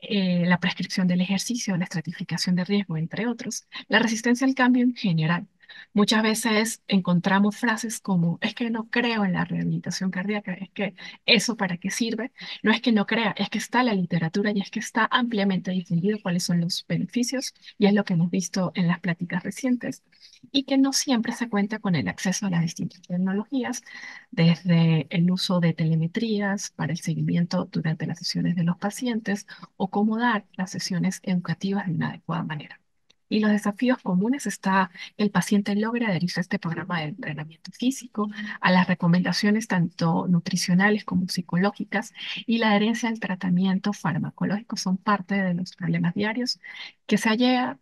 [SPEAKER 5] la prescripción del ejercicio, la estratificación de riesgo, entre otros, la resistencia al cambio en general. Muchas veces encontramos frases como, es que no creo en la rehabilitación cardíaca, es que eso para qué sirve. No es que no crea, es que está la literatura y es que está ampliamente difundido cuáles son los beneficios y es lo que hemos visto en las pláticas recientes y que no siempre se cuenta con el acceso a las distintas tecnologías, desde el uso de telemetrías para el seguimiento durante las sesiones de los pacientes o cómo dar las sesiones educativas de una adecuada manera. Y los desafíos comunes está que el paciente logre adherirse a este programa de entrenamiento físico, a las recomendaciones tanto nutricionales como psicológicas y la adherencia al tratamiento farmacológico son parte de los problemas diarios, que se haya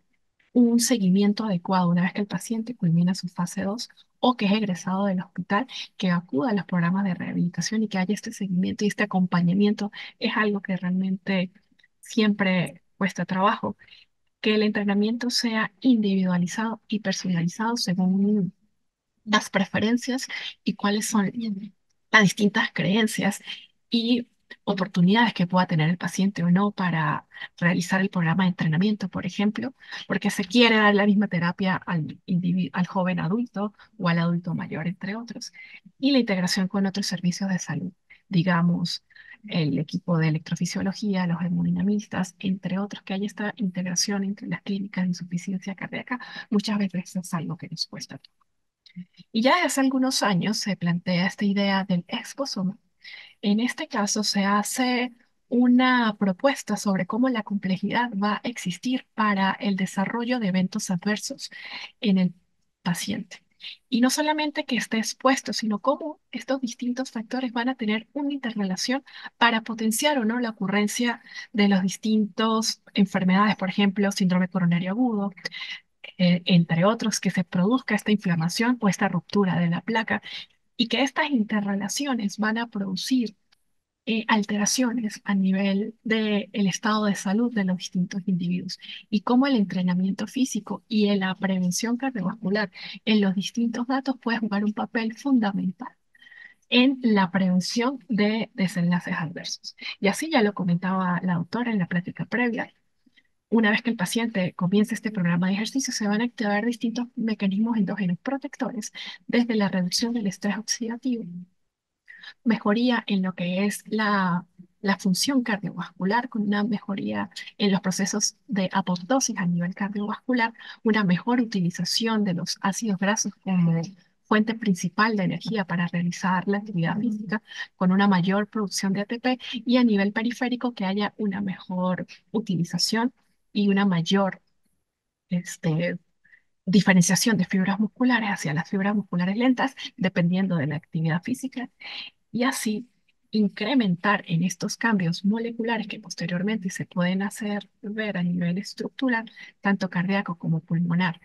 [SPEAKER 5] un seguimiento adecuado una vez que el paciente culmina su fase 2 o que es egresado del hospital, que acuda a los programas de rehabilitación y que haya este seguimiento y este acompañamiento es algo que realmente siempre cuesta trabajo, que el entrenamiento sea individualizado y personalizado según las preferencias y cuáles son las distintas creencias y oportunidades que pueda tener el paciente o no para realizar el programa de entrenamiento, por ejemplo, porque se quiere dar la misma terapia al joven adulto o al adulto mayor, entre otros, y la integración con otros servicios de salud, digamos, el equipo de electrofisiología, los hemodinamistas, entre otros, que hay esta integración entre las clínicas de insuficiencia cardíaca, muchas veces es algo que nos cuesta. Y ya hace algunos años se plantea esta idea del exposoma. En este caso se hace una propuesta sobre cómo la complejidad va a existir para el desarrollo de eventos adversos en el paciente. Y no solamente que esté expuesto, sino cómo estos distintos factores van a tener una interrelación para potenciar o no la ocurrencia de los distintos enfermedades, por ejemplo, síndrome coronario agudo, entre otros, que se produzca esta inflamación o esta ruptura de la placa y que estas interrelaciones van a producir alteraciones a nivel del estado de salud de los distintos individuos y cómo el entrenamiento físico y en la prevención cardiovascular en los distintos datos puede jugar un papel fundamental en la prevención de desenlaces adversos. Y así ya lo comentaba la doctora en la plática previa. Una vez que el paciente comience este programa de ejercicio, se van a activar distintos mecanismos endógenos protectores, desde la reducción del estrés oxidativo, mejoría en lo que es la función cardiovascular, con una mejoría en los procesos de apoptosis a nivel cardiovascular, una mejor utilización de los ácidos grasos como fuente principal de energía para realizar la actividad física, con una mayor producción de ATP, y a nivel periférico que haya una mejor utilización y una mayor este, diferenciación de fibras musculares hacia las fibras musculares lentas, dependiendo de la actividad física, y así incrementar en estos cambios moleculares que posteriormente se pueden hacer ver a nivel estructural, tanto cardíaco como pulmonar,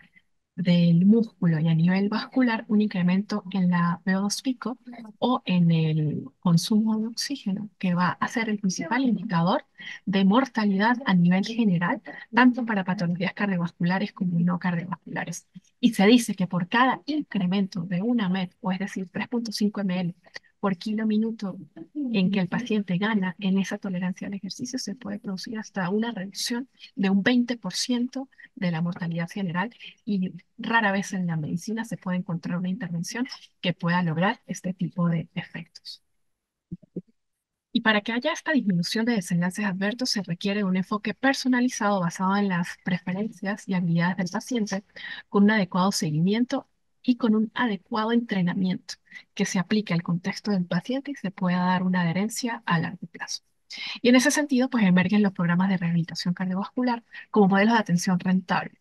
[SPEAKER 5] del músculo, y a nivel vascular un incremento en la VO2 pico o en el consumo de oxígeno, que va a ser el principal indicador de mortalidad a nivel general, tanto para patologías cardiovasculares como no cardiovasculares. Y se dice que por cada incremento de una MET, o es decir, 3,5 ml por kilo minuto en que el paciente gana en esa tolerancia al ejercicio, se puede producir hasta una reducción de un 20% de la mortalidad general, y rara vez en la medicina se puede encontrar una intervención que pueda lograr este tipo de efectos. Y para que haya esta disminución de desenlaces adversos se requiere un enfoque personalizado basado en las preferencias y habilidades del paciente, con un adecuado seguimiento y con un adecuado entrenamiento que se aplique al contexto del paciente y se pueda dar una adherencia a largo plazo. Y en ese sentido, pues emergen los programas de rehabilitación cardiovascular como modelos de atención rentable,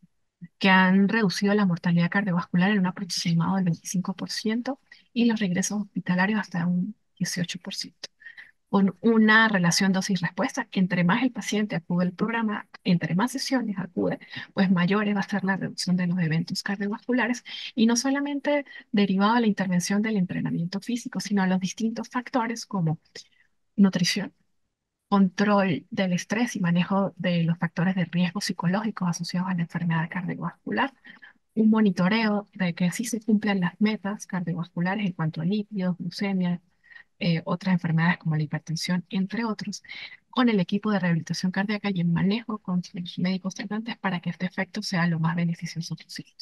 [SPEAKER 5] que han reducido la mortalidad cardiovascular en un aproximado del 25% y los regresos hospitalarios hasta un 18%. Con una relación dosis-respuesta, entre más el paciente acude al programa, entre más sesiones acude, pues mayor va a ser la reducción de los eventos cardiovasculares, y no solamente derivado de la intervención del entrenamiento físico, sino a los distintos factores como nutrición, control del estrés y manejo de los factores de riesgo psicológicos asociados a la enfermedad cardiovascular, un monitoreo de que sí se cumplan las metas cardiovasculares en cuanto a lípidos, glucemia, otras enfermedades como la hipertensión, entre otros, con el equipo de rehabilitación cardíaca y el manejo con sus médicos tratantes para que este efecto sea lo más beneficioso posible.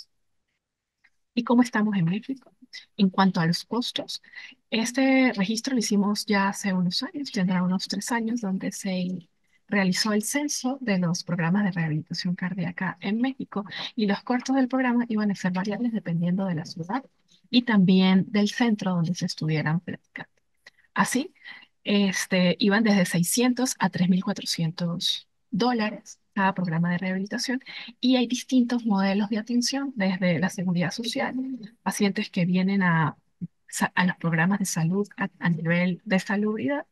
[SPEAKER 5] ¿Y cómo estamos en México? En cuanto a los costos, este registro lo hicimos ya hace unos años, tendrá unos 3 años, donde se realizó el censo de los programas de rehabilitación cardíaca en México, y los costos del programa iban a ser variables dependiendo de la ciudad y también del centro donde se estuvieran practicando. Así, iban desde 600 a $3,400 cada programa de rehabilitación, y hay distintos modelos de atención, desde la seguridad social, pacientes que vienen a los programas de salud a nivel de salubridad.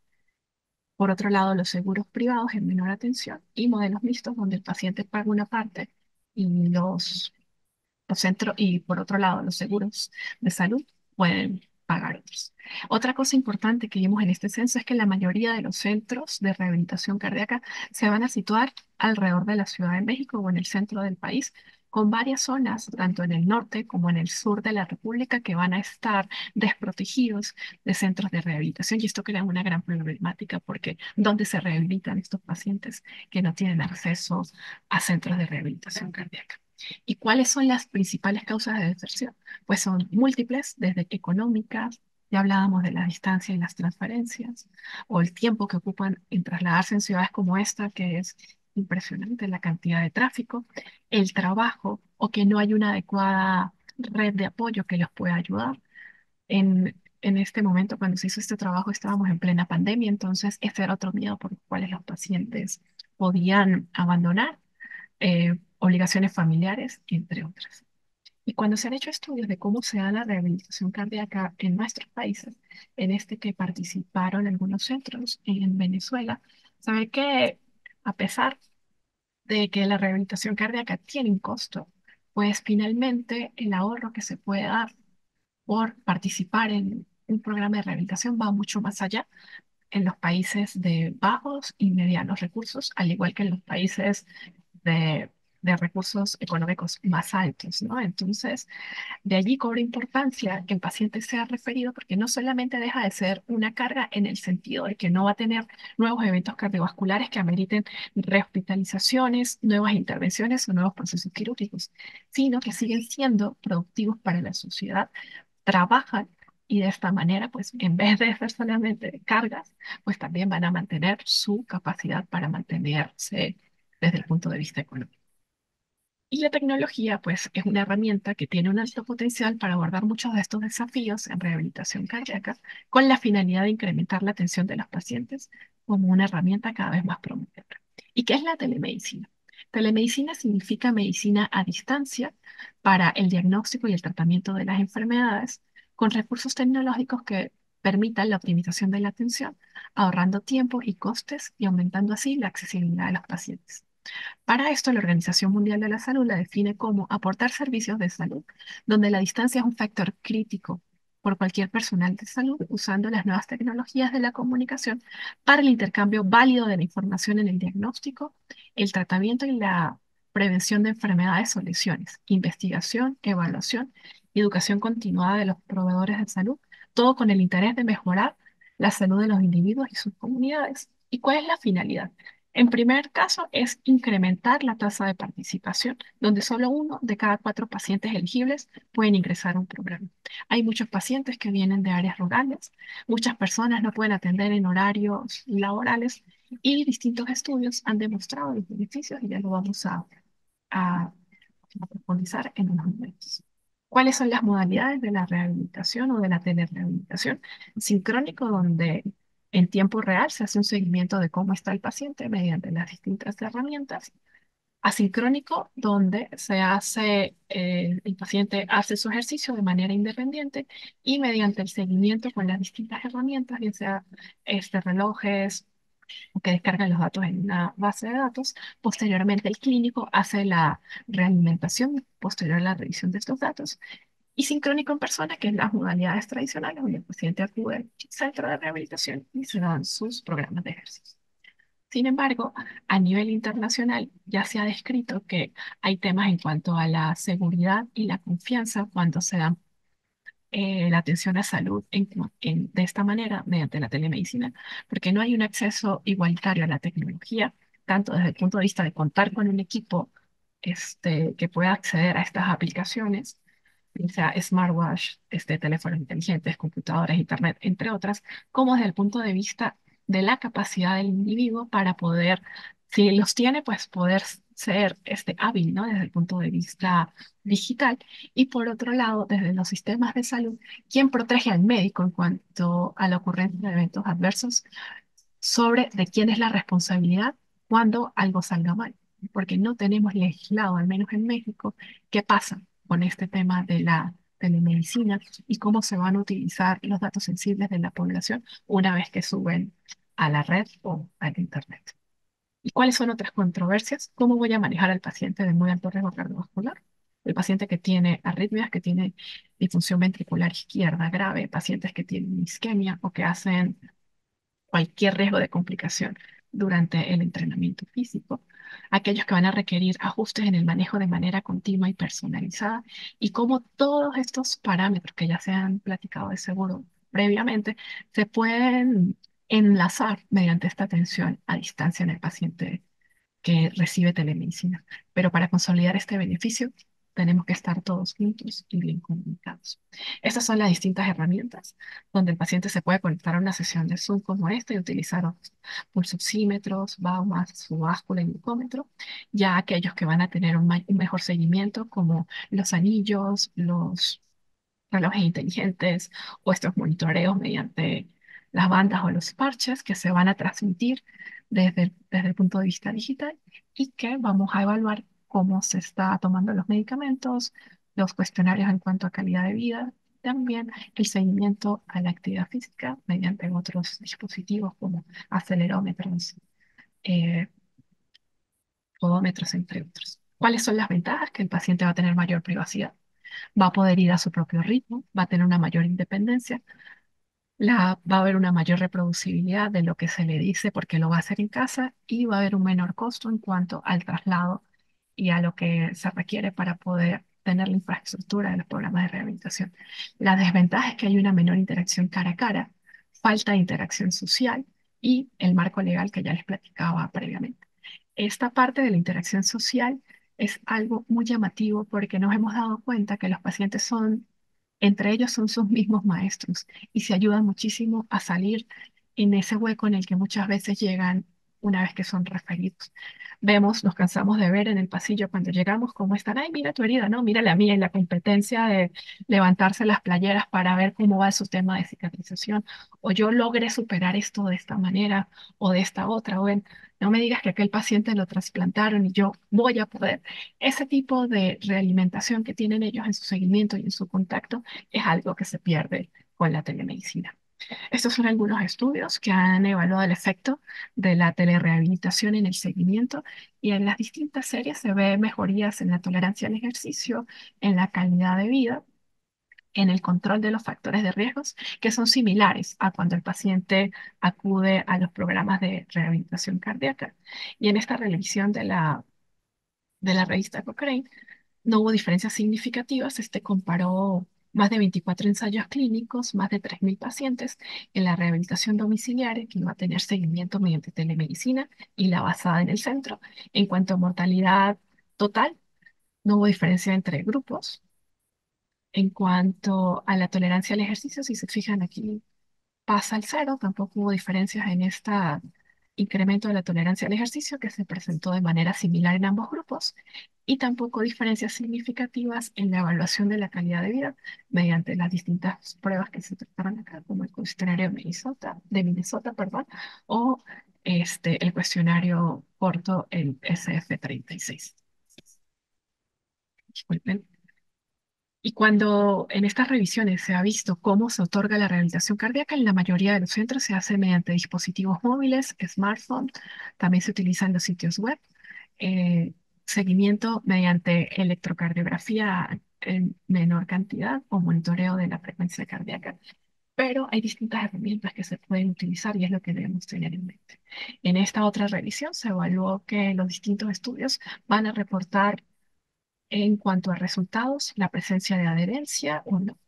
[SPEAKER 5] Por otro lado, los seguros privados en menor atención, y modelos mixtos donde el paciente paga una parte y los centros, y por otro lado, los seguros de salud pueden pagar otros. Otra cosa importante que vimos en este censo es que la mayoría de los centros de rehabilitación cardíaca se van a situar alrededor de la Ciudad de México o en el centro del país, con varias zonas, tanto en el norte como en el sur de la República, que van a estar desprotegidos de centros de rehabilitación. Y esto crea una gran problemática, porque ¿dónde se rehabilitan estos pacientes que no tienen acceso a centros de rehabilitación cardíaca? ¿Y cuáles son las principales causas de deserción? Pues son múltiples, desde económicas, Ya hablábamos de la distancia y las transferencias, o el tiempo que ocupan en trasladarse en ciudades como esta, que es impresionante la cantidad de tráfico, el trabajo, o que no hay una adecuada red de apoyo que los pueda ayudar. En este momento, cuando se hizo este trabajo, estábamos en plena pandemia, entonces este era otro miedo por los cuales los pacientes podían abandonar obligaciones familiares, entre otras. Y cuando se han hecho estudios de cómo se da la rehabilitación cardíaca en nuestros países, en este que participaron algunos centros en Venezuela, se ve que a pesar de que la rehabilitación cardíaca tiene un costo, pues finalmente el ahorro que se puede dar por participar en un programa de rehabilitación va mucho más allá en los países de bajos y medianos recursos, al igual que en los países de, de recursos económicos más altos, ¿no? Entonces, de allí cobra importancia que el paciente sea referido porque no solamente deja de ser una carga en el sentido de que no va a tener nuevos eventos cardiovasculares que ameriten rehospitalizaciones, nuevas intervenciones o nuevos procesos quirúrgicos, sino que siguen siendo productivos para la sociedad, trabajan y de esta manera, pues en vez de ser solamente cargas, pues también van a mantener su capacidad para mantenerse desde el punto de vista económico. Y la tecnología, pues, es una herramienta que tiene un alto potencial para abordar muchos de estos desafíos en rehabilitación cardíaca, con la finalidad de incrementar la atención de los pacientes como una herramienta cada vez más prometedora. ¿Y qué es la telemedicina? Telemedicina significa medicina a distancia para el diagnóstico y el tratamiento de las enfermedades, con recursos tecnológicos que permitan la optimización de la atención, ahorrando tiempo y costes y aumentando así la accesibilidad de los pacientes. Para esto, la Organización Mundial de la Salud la define como aportar servicios de salud, donde la distancia es un factor crítico por cualquier personal de salud, usando las nuevas tecnologías de la comunicación para el intercambio válido de la información en el diagnóstico, el tratamiento y la prevención de enfermedades o lesiones, investigación, evaluación y educación continuada de los proveedores de salud, todo con el interés de mejorar la salud de los individuos y sus comunidades. ¿Y cuál es la finalidad? En primer caso, es incrementar la tasa de participación, donde solo uno de cada 4 pacientes elegibles pueden ingresar a un programa. Hay muchos pacientes que vienen de áreas rurales, muchas personas no pueden atender en horarios laborales y distintos estudios han demostrado los beneficios y ya lo vamos a profundizar en unos momentos. ¿Cuáles son las modalidades de la rehabilitación o de la telerehabilitación? Sincrónico, donde en tiempo real se hace un seguimiento de cómo está el paciente mediante las distintas herramientas. Asincrónico, donde se hace, el paciente hace su ejercicio de manera independiente y mediante el seguimiento con las distintas herramientas, bien sea relojes, que descargan los datos en una base de datos. Posteriormente, el clínico hace la realimentación posterior a la revisión de estos datos. Y sincrónico en persona, que es las modalidades tradicionales, donde el paciente acude al centro de rehabilitación y se dan sus programas de ejercicio. Sin embargo, a nivel internacional ya se ha descrito que hay temas en cuanto a la seguridad y la confianza cuando se dan la atención a salud de esta manera, mediante la telemedicina, porque no hay un acceso igualitario a la tecnología, tanto desde el punto de vista de contar con un equipo que pueda acceder a estas aplicaciones, ya sea smartwatch, teléfonos inteligentes, computadoras, internet, entre otras, como desde el punto de vista de la capacidad del individuo para poder, si los tiene, pues poder ser hábil, ¿no? Desde el punto de vista digital. Y por otro lado, desde los sistemas de salud, ¿quién protege al médico en cuanto a la ocurrencia de eventos adversos sobre de quién es la responsabilidad cuando algo salga mal? Porque no tenemos legislado, al menos en México, qué pasa con este tema de la telemedicina y cómo se van a utilizar los datos sensibles de la población una vez que suben a la red o al internet. ¿Y cuáles son otras controversias? ¿Cómo voy a manejar al paciente de muy alto riesgo cardiovascular? El paciente que tiene arritmias, que tiene disfunción ventricular izquierda grave, pacientes que tienen isquemia o que hacen cualquier riesgo de complicación durante el entrenamiento físico, aquellos que van a requerir ajustes en el manejo de manera continua y personalizada, y cómo todos estos parámetros que ya se han platicado de seguro previamente se pueden enlazar mediante esta atención a distancia en el paciente que recibe telemedicina. Pero para consolidar este beneficio tenemos que estar todos juntos y bien comunicados. Estas son las distintas herramientas donde el paciente se puede conectar a una sesión de Zoom como esta y utilizar pulsoxímetros, baumas, su báscula y glucómetro. Ya aquellos que van a tener un mejor seguimiento, como los anillos, los relojes inteligentes o estos monitoreos mediante las bandas o los parches que se van a transmitir desde el punto de vista digital y que vamos a evaluar cómo se está tomando los medicamentos, los cuestionarios en cuanto a calidad de vida, también el seguimiento a la actividad física mediante otros dispositivos como acelerómetros, eh, podómetros, entre otros. ¿Cuáles son las ventajas? Que el paciente va a tener mayor privacidad, va a poder ir a su propio ritmo, va a tener una mayor independencia, va a haber una mayor reproducibilidad de lo que se le dice porque lo va a hacer en casa y va a haber un menor costo en cuanto al traslado y a lo que se requiere para poder tener la infraestructura de los programas de rehabilitación. La desventaja es que hay una menor interacción cara a cara, falta de interacción social y el marco legal que ya les platicaba previamente. Esta parte de la interacción social es algo muy llamativo porque nos hemos dado cuenta que los pacientes entre ellos son sus mismos maestros y se ayudan muchísimo a salir en ese hueco en el que muchas veces llegan una vez que son referidos. Vemos, nos cansamos de ver en el pasillo cuando llegamos cómo están, ay, mira tu herida, no, mira la mía, y la competencia de levantarse las playeras para ver cómo va su tema de cicatrización, o yo logré superar esto de esta manera o de esta otra, o ven, no me digas que aquel paciente lo trasplantaron y yo voy a poder. Ese tipo de realimentación que tienen ellos en su seguimiento y en su contacto es algo que se pierde con la telemedicina. Estos son algunos estudios que han evaluado el efecto de la telerehabilitación en el seguimiento y en las distintas series se ve mejorías en la tolerancia al ejercicio, en la calidad de vida, en el control de los factores de riesgos, que son similares a cuando el paciente acude a los programas de rehabilitación cardíaca. Y en esta revisión de la revista Cochrane, no hubo diferencias significativas. Este comparó más de 24 ensayos clínicos, más de 3.000 pacientes en la rehabilitación domiciliaria que iba a tener seguimiento mediante telemedicina y la basada en el centro. En cuanto a mortalidad total, no hubo diferencia entre grupos. En cuanto a la tolerancia al ejercicio, si se fijan aquí, pasa al cero, tampoco hubo diferencias en este incremento de la tolerancia al ejercicio que se presentó de manera similar en ambos grupos y tampoco diferencias significativas en la evaluación de la calidad de vida mediante las distintas pruebas que se trataron acá, como el cuestionario de Minnesota, perdón, o el cuestionario corto, el SF36. Disculpen. Y cuando en estas revisiones se ha visto cómo se otorga la rehabilitación cardíaca, en la mayoría de los centros se hace mediante dispositivos móviles, smartphone, también se utilizan los sitios web, eh, seguimiento mediante electrocardiografía en menor cantidad o monitoreo de la frecuencia cardíaca. Pero hay distintas herramientas que se pueden utilizar y es lo que debemos tener en mente. En esta otra revisión se evaluó que los distintos estudios van a reportar en cuanto a resultados, la presencia de adherencia o no,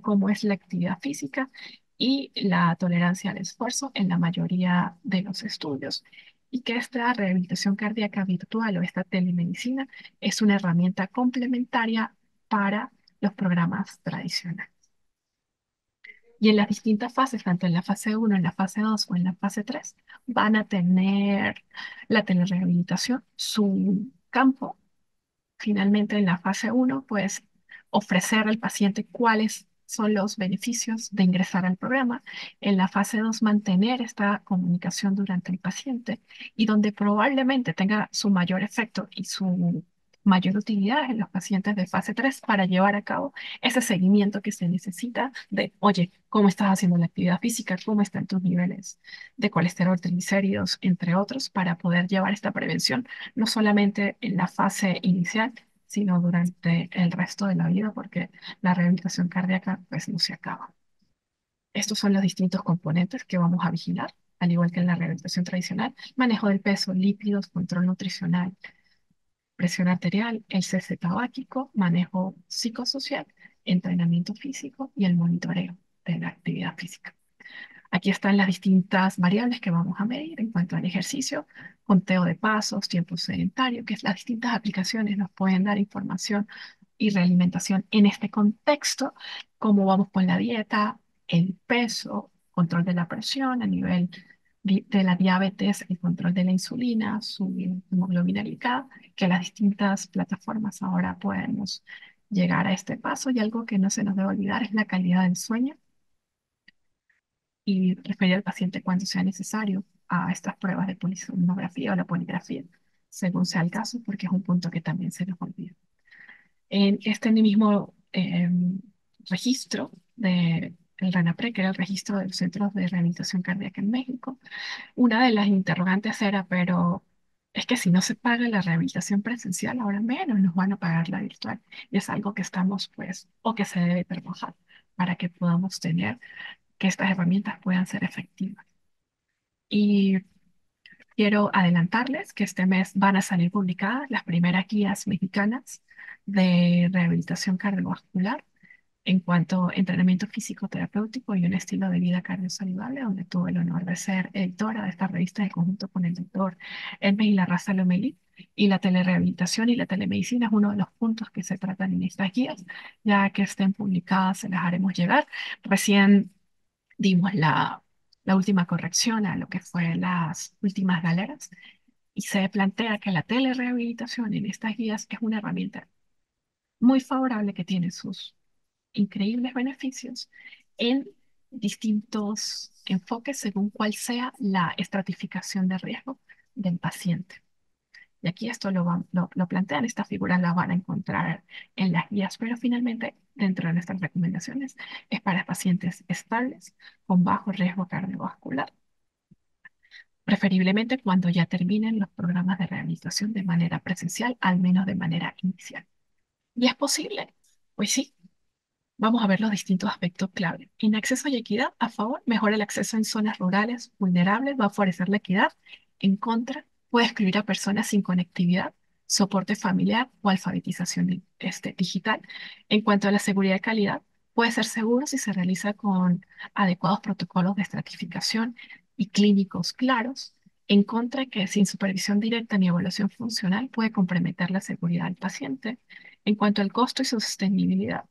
[SPEAKER 5] cómo es la actividad física y la tolerancia al esfuerzo en la mayoría de los estudios. Y que esta rehabilitación cardíaca virtual o esta telemedicina es una herramienta complementaria para los programas tradicionales. Y en las distintas fases, tanto en la fase 1, en la fase 2 o en la fase 3, van a tener la telerehabilitación su campo. Finalmente, en la fase 1, pues ofrecer al paciente cuáles son los beneficios de ingresar al programa. En la fase 2, mantener esta comunicación durante el paciente y donde probablemente tenga su mayor efecto y su mayor utilidad en los pacientes de fase 3 para llevar a cabo ese seguimiento que se necesita de, oye, ¿cómo estás haciendo la actividad física? ¿Cómo están tus niveles de colesterol, triglicéridos, entre otros, para poder llevar esta prevención no solamente en la fase inicial, sino durante el resto de la vida, porque la rehabilitación cardíaca pues no se acaba. Estos son los distintos componentes que vamos a vigilar, al igual que en la rehabilitación tradicional: manejo del peso, lípidos, control nutricional, presión arterial, el cese tabáquico, manejo psicosocial, entrenamiento físico y el monitoreo de la actividad física. Aquí están las distintas variables que vamos a medir en cuanto al ejercicio, conteo de pasos, tiempo sedentario, que las distintas aplicaciones nos pueden dar información y realimentación en este contexto, cómo vamos con la dieta, el peso, control de la presión a nivel de la diabetes, el control de la insulina, su hemoglobina glicada, que las distintas plataformas ahora podemos llegar a este paso. Y algo que no se nos debe olvidar es la calidad del sueño y referir al paciente cuando sea necesario a estas pruebas de polisomnografía o la poligrafía, según sea el caso, porque es un punto que también se nos olvida. En este mismo registro de el RENAPRE, que era el registro de los centros de rehabilitación cardíaca en México, una de las interrogantes era, pero es que si no se paga la rehabilitación presencial, ahora menos nos van a pagar la virtual. Y es algo que estamos, pues, o que se debe trabajar para que podamos tener que estas herramientas puedan ser efectivas. Y quiero adelantarles que este mes van a salir publicadas las primeras guías mexicanas de rehabilitación cardiovascular en cuanto a entrenamiento físico terapéutico y un estilo de vida cardiosaludable, donde tuve el honor de ser editora de esta revista en conjunto con el doctor Hermes y la Raza Lomelí. Y la telerehabilitación y la telemedicina es uno de los puntos que se tratan en estas guías. Ya que estén publicadas, se las haremos llegar. Recién dimos la última corrección a lo que fue las últimas galeras y se plantea que la telerehabilitación en estas guías es una herramienta muy favorable que tiene sus increíbles beneficios en distintos enfoques según cuál sea la estratificación de riesgo del paciente. Y aquí esto lo plantean, esta figura la van a encontrar en las guías, pero finalmente dentro de nuestras recomendaciones es para pacientes estables con bajo riesgo cardiovascular, preferiblemente cuando ya terminen los programas de rehabilitación de manera presencial, al menos de manera inicial. ¿Y es posible? Pues sí. Vamos a ver los distintos aspectos clave. En acceso y equidad, a favor, mejora el acceso en zonas rurales vulnerables, va a favorecer la equidad. En contra, puede excluir a personas sin conectividad, soporte familiar o alfabetización digital. En cuanto a la seguridad y calidad, puede ser seguro si se realiza con adecuados protocolos de estratificación y clínicos claros. En contra, que sin supervisión directa ni evaluación funcional puede comprometer la seguridad del paciente. En cuanto al costo y su sostenibilidad,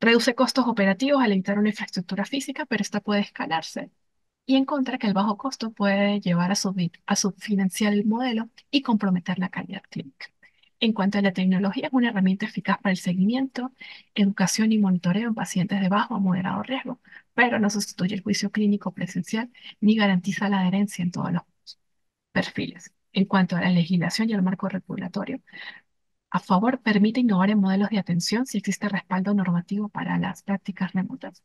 [SPEAKER 5] reduce costos operativos al evitar una infraestructura física, pero esta puede escalarse. Y en contra que el bajo costo puede llevar a subfinanciar el modelo y comprometer la calidad clínica. En cuanto a la tecnología, es una herramienta eficaz para el seguimiento, educación y monitoreo en pacientes de bajo a moderado riesgo, pero no sustituye el juicio clínico presencial ni garantiza la adherencia en todos los perfiles. En cuanto a la legislación y el marco regulatorio, a favor, permite innovar en modelos de atención si existe respaldo normativo para las prácticas remotas.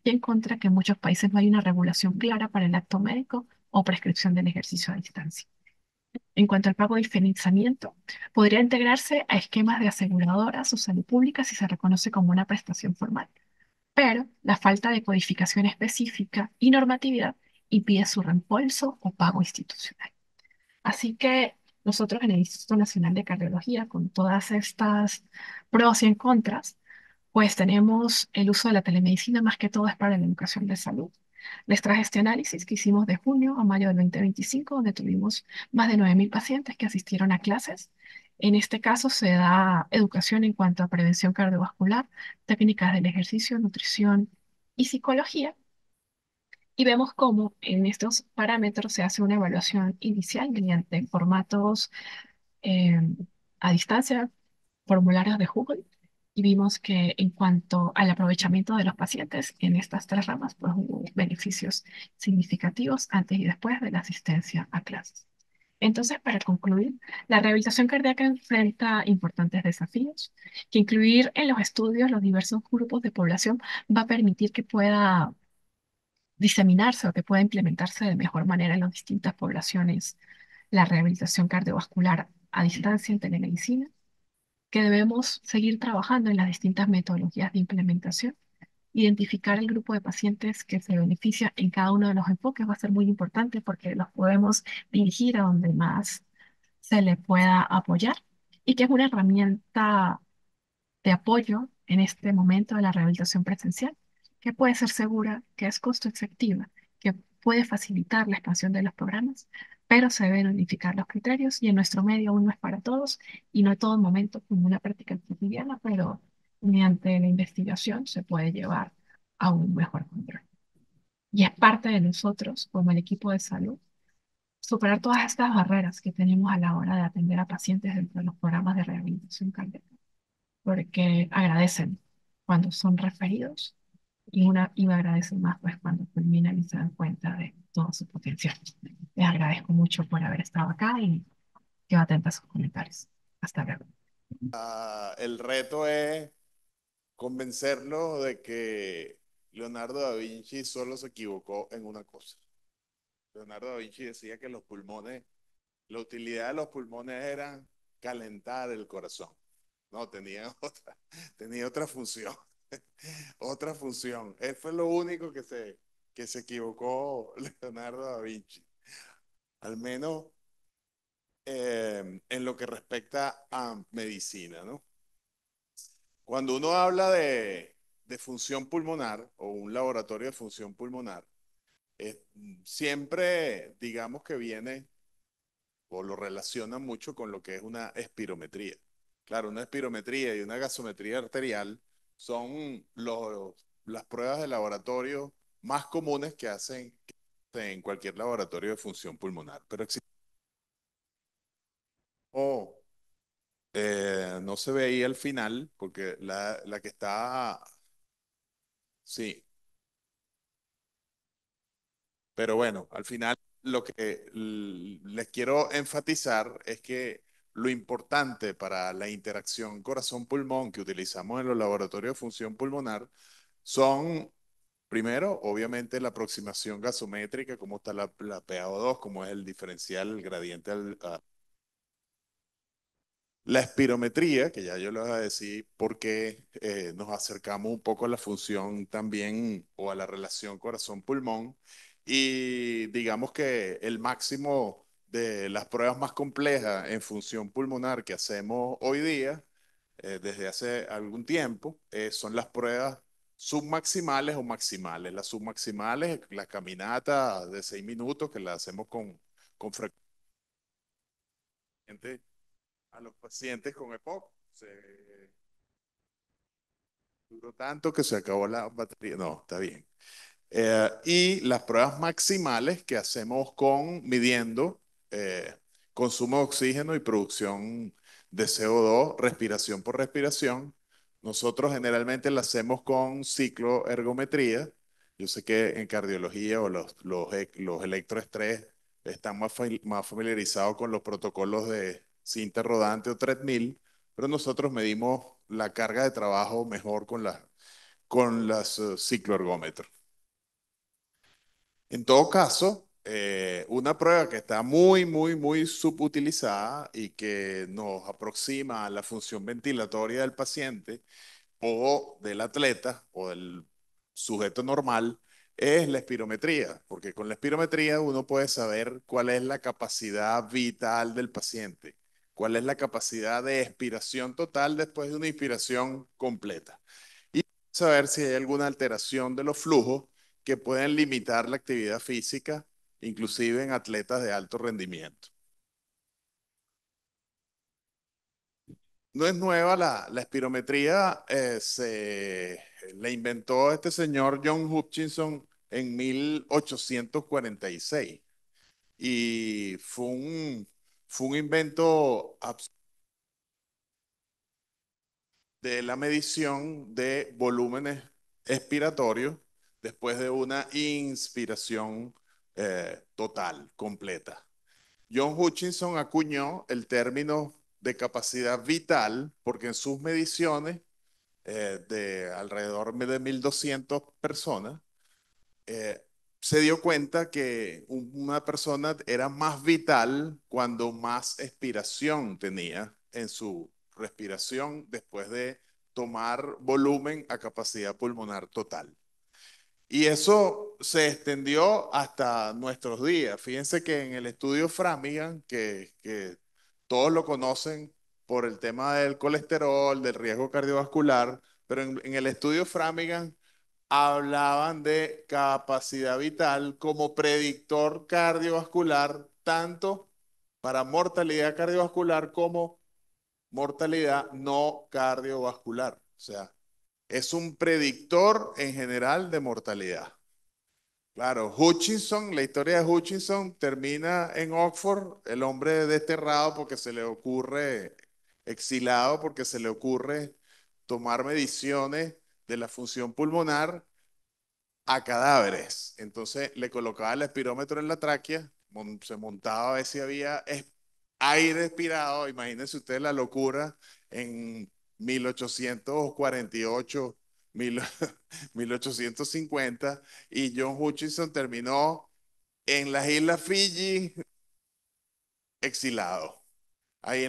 [SPEAKER 5] Y en contra, que en muchos países no hay una regulación clara para el acto médico o prescripción del ejercicio a distancia. En cuanto al pago de financiamiento, podría integrarse a esquemas de aseguradoras o salud pública si se reconoce como una prestación formal. Pero la falta de codificación específica y normatividad impide su reembolso o pago institucional. Así que nosotros en el Instituto Nacional de Cardiología, con todas estas pros y en contras, pues tenemos el uso de la telemedicina más que todo es para la educación de salud. Les traje este análisis que hicimos de junio a mayo del 2025, donde tuvimos más de 9.000 pacientes que asistieron a clases. En este caso se da educación en cuanto a prevención cardiovascular, técnicas del ejercicio, nutrición y psicología. Y vemos cómo en estos parámetros se hace una evaluación inicial mediante formatos eh, a distancia, formularios de Google, y vimos que en cuanto al aprovechamiento de los pacientes en estas tres ramas, pues hubo beneficios significativos antes y después de la asistencia a clases. Entonces, para concluir, la rehabilitación cardíaca enfrenta importantes desafíos, que incluir en los estudios los diversos grupos de población va a permitir que pueda diseminarse o que pueda implementarse de mejor manera en las distintas poblaciones la rehabilitación cardiovascular a distancia en telemedicina, que debemos seguir trabajando en las distintas metodologías de implementación, identificar el grupo de pacientes que se beneficia en cada uno de los enfoques va a ser muy importante porque los podemos dirigir a donde más se le pueda apoyar y que es una herramienta de apoyo en este momento de la rehabilitación presencial, que puede ser segura, que es costo efectiva, que puede facilitar la expansión de los programas, pero se deben unificar los criterios y en nuestro medio aún no es para todos y no en todo momento como una práctica cotidiana, pero mediante la investigación se puede llevar a un mejor control. Y es parte de nosotros, como el equipo de salud, superar todas estas barreras que tenemos a la hora de atender a pacientes dentro de los programas de rehabilitación cardíaca, porque agradecen cuando son referidos y me agradecen más pues cuando culminan y se dan cuenta de todo su potencial. Les agradezco mucho por haber estado acá y quedo atenta a sus comentarios. Hasta luego.
[SPEAKER 6] El reto es convencerlo de que Leonardo da Vinci solo se equivocó en una cosa. Leonardo da Vinci decía que los pulmones, la utilidad de los pulmones era calentar el corazón. No, tenía otra función. Otra función. Eso fue lo único que se equivocó Leonardo da Vinci. Al menos en lo que respecta a medicina, ¿no? Cuando uno habla de función pulmonar o un laboratorio de función pulmonar, siempre digamos que viene o lo relaciona mucho con lo que es una espirometría. Claro, una espirometría y una gasometría arterial son las pruebas de laboratorio más comunes que hacen en cualquier laboratorio de función pulmonar. Pero existe, no se veía al final, porque la que está, sí, pero bueno, al final lo que les quiero enfatizar es que lo importante para la interacción corazón-pulmón que utilizamos en los laboratorios de función pulmonar son, primero, obviamente, la aproximación gasométrica, cómo está la PaO2, cómo es el diferencial, el gradiente la espirometría, que ya yo les voy a decir por qué nos acercamos un poco a la función también o a la relación corazón-pulmón. Y digamos que el máximo de las pruebas más complejas en función pulmonar que hacemos hoy día, desde hace algún tiempo, son las pruebas submaximales o maximales. Las submaximales, la caminata de 6 minutos que la hacemos con frecuencia a los pacientes con EPOC. Se duró tanto que se acabó la batería. No, está bien. Y las pruebas maximales que hacemos midiendo consumo de oxígeno y producción de CO2, respiración por respiración. Nosotros generalmente las hacemos con cicloergometría. Yo sé que en cardiología o los electroestrés están más familiarizados con los protocolos de cinta rodante o treadmill, pero nosotros medimos la carga de trabajo mejor con las cicloergómetros. En todo caso, una prueba que está muy subutilizada y que nos aproxima a la función ventilatoria del paciente o del atleta o del sujeto normal es la espirometría, porque con la espirometría uno puede saber cuál es la capacidad vital del paciente, cuál es la capacidad de expiración total después de una inspiración completa saber si hay alguna alteración de los flujos que pueden limitar la actividad física, inclusive en atletas de alto rendimiento. No es nueva la espirometría, la inventó este señor John Hutchinson en 1846 y fue un invento de la medición de volúmenes expiratorios después de una inspiración total, completa. John Hutchinson acuñó el término de capacidad vital porque en sus mediciones de alrededor de 1.200 personas, eh, se dio cuenta que una persona era más vital cuando más expiración tenía en su respiración después de tomar volumen a capacidad pulmonar total. Y eso se extendió hasta nuestros días. Fíjense que en el estudio Framingham, que todos lo conocen por el tema del colesterol, del riesgo cardiovascular, pero en el estudio Framingham hablaban de capacidad vital como predictor cardiovascular, tanto para mortalidad cardiovascular como mortalidad no cardiovascular. O sea, es un predictor en general de mortalidad. Claro, Hutchinson, la historia de Hutchinson termina en Oxford, el hombre desterrado porque se le ocurre, exilado porque se le ocurre tomar mediciones de la función pulmonar a cadáveres. Entonces le colocaba el espirómetro en la tráquea, se montaba a ver si había aire expirado. Imagínense ustedes la locura en 1848, mil- 1850, y John Hutchinson terminó en las Islas Fiji exilado. Ahí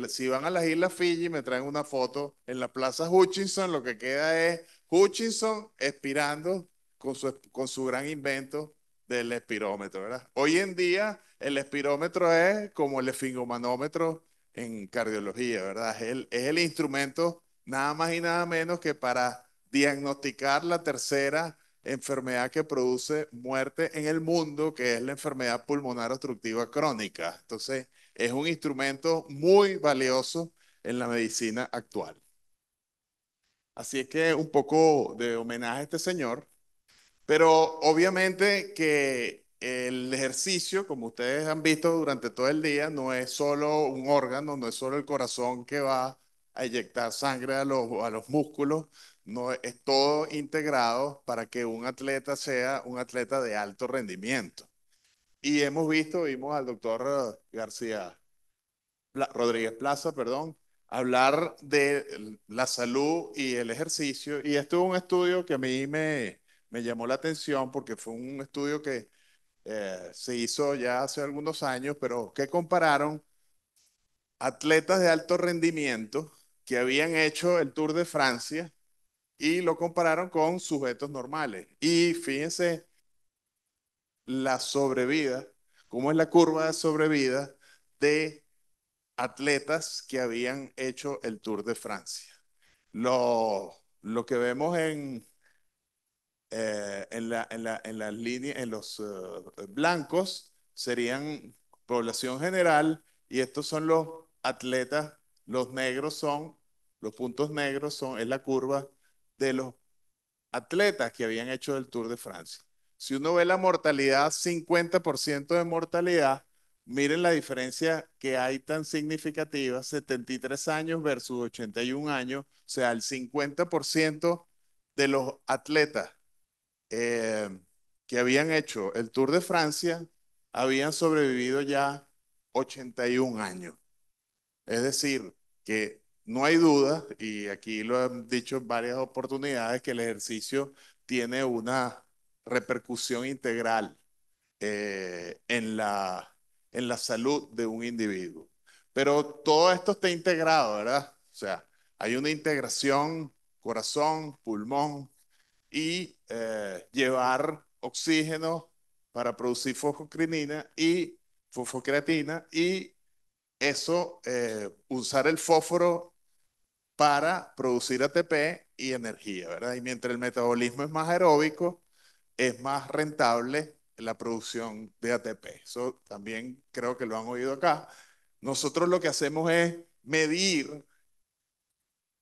[SPEAKER 6] si van a las Islas Fiji, me traen una foto en la Plaza Hutchinson, lo que queda es Hutchinson expirando con su gran invento del espirómetro, ¿verdad? Hoy en día el espirómetro es como el esfingomanómetro en cardiología, ¿verdad? Es el instrumento nada más y nada menos que para diagnosticar la tercera enfermedad que produce muerte en el mundo, que es la enfermedad pulmonar obstructiva crónica. Entonces, es un instrumento muy valioso en la medicina actual. Así es que un poco de homenaje a este señor, pero obviamente que el ejercicio, como ustedes han visto durante todo el día, no es solo un órgano, no es solo el corazón que va a inyectar sangre a los músculos, no es todo integrado para que un atleta sea un atleta de alto rendimiento. Y vimos al doctor García Rodríguez Plaza, perdón, hablar de la salud y el ejercicio. Y esto es un estudio que a mí me llamó la atención porque fue un estudio que se hizo ya hace algunos años, pero que compararon atletas de alto rendimiento que habían hecho el Tour de Francia y lo compararon con sujetos normales. Y fíjense la sobrevida, cómo es la curva de sobrevida de atletas que habían hecho el Tour de Francia. Lo que vemos en las líneas, en los blancos, serían población general, y estos son los atletas, los negros son, los puntos negros es la curva de los atletas que habían hecho el Tour de Francia. Si uno ve la mortalidad, 50% de mortalidad, miren la diferencia que hay tan significativa, 73 años versus 81 años, o sea, el 50% de los atletas eh, que habían hecho el Tour de Francia habían sobrevivido ya 81 años. Es decir, que no hay duda, y aquí lo han dicho en varias oportunidades, que el ejercicio tiene una repercusión integral en la salud de un individuo. Pero todo esto está integrado, ¿verdad? O sea, hay una integración corazón, pulmón y llevar oxígeno para producir fosfocreatina y eso, usar el fósforo para producir ATP y energía, ¿verdad? Y mientras el metabolismo es más aeróbico, es más rentable la producción de ATP. Eso también creo que lo han oído acá. Nosotros lo que hacemos es medir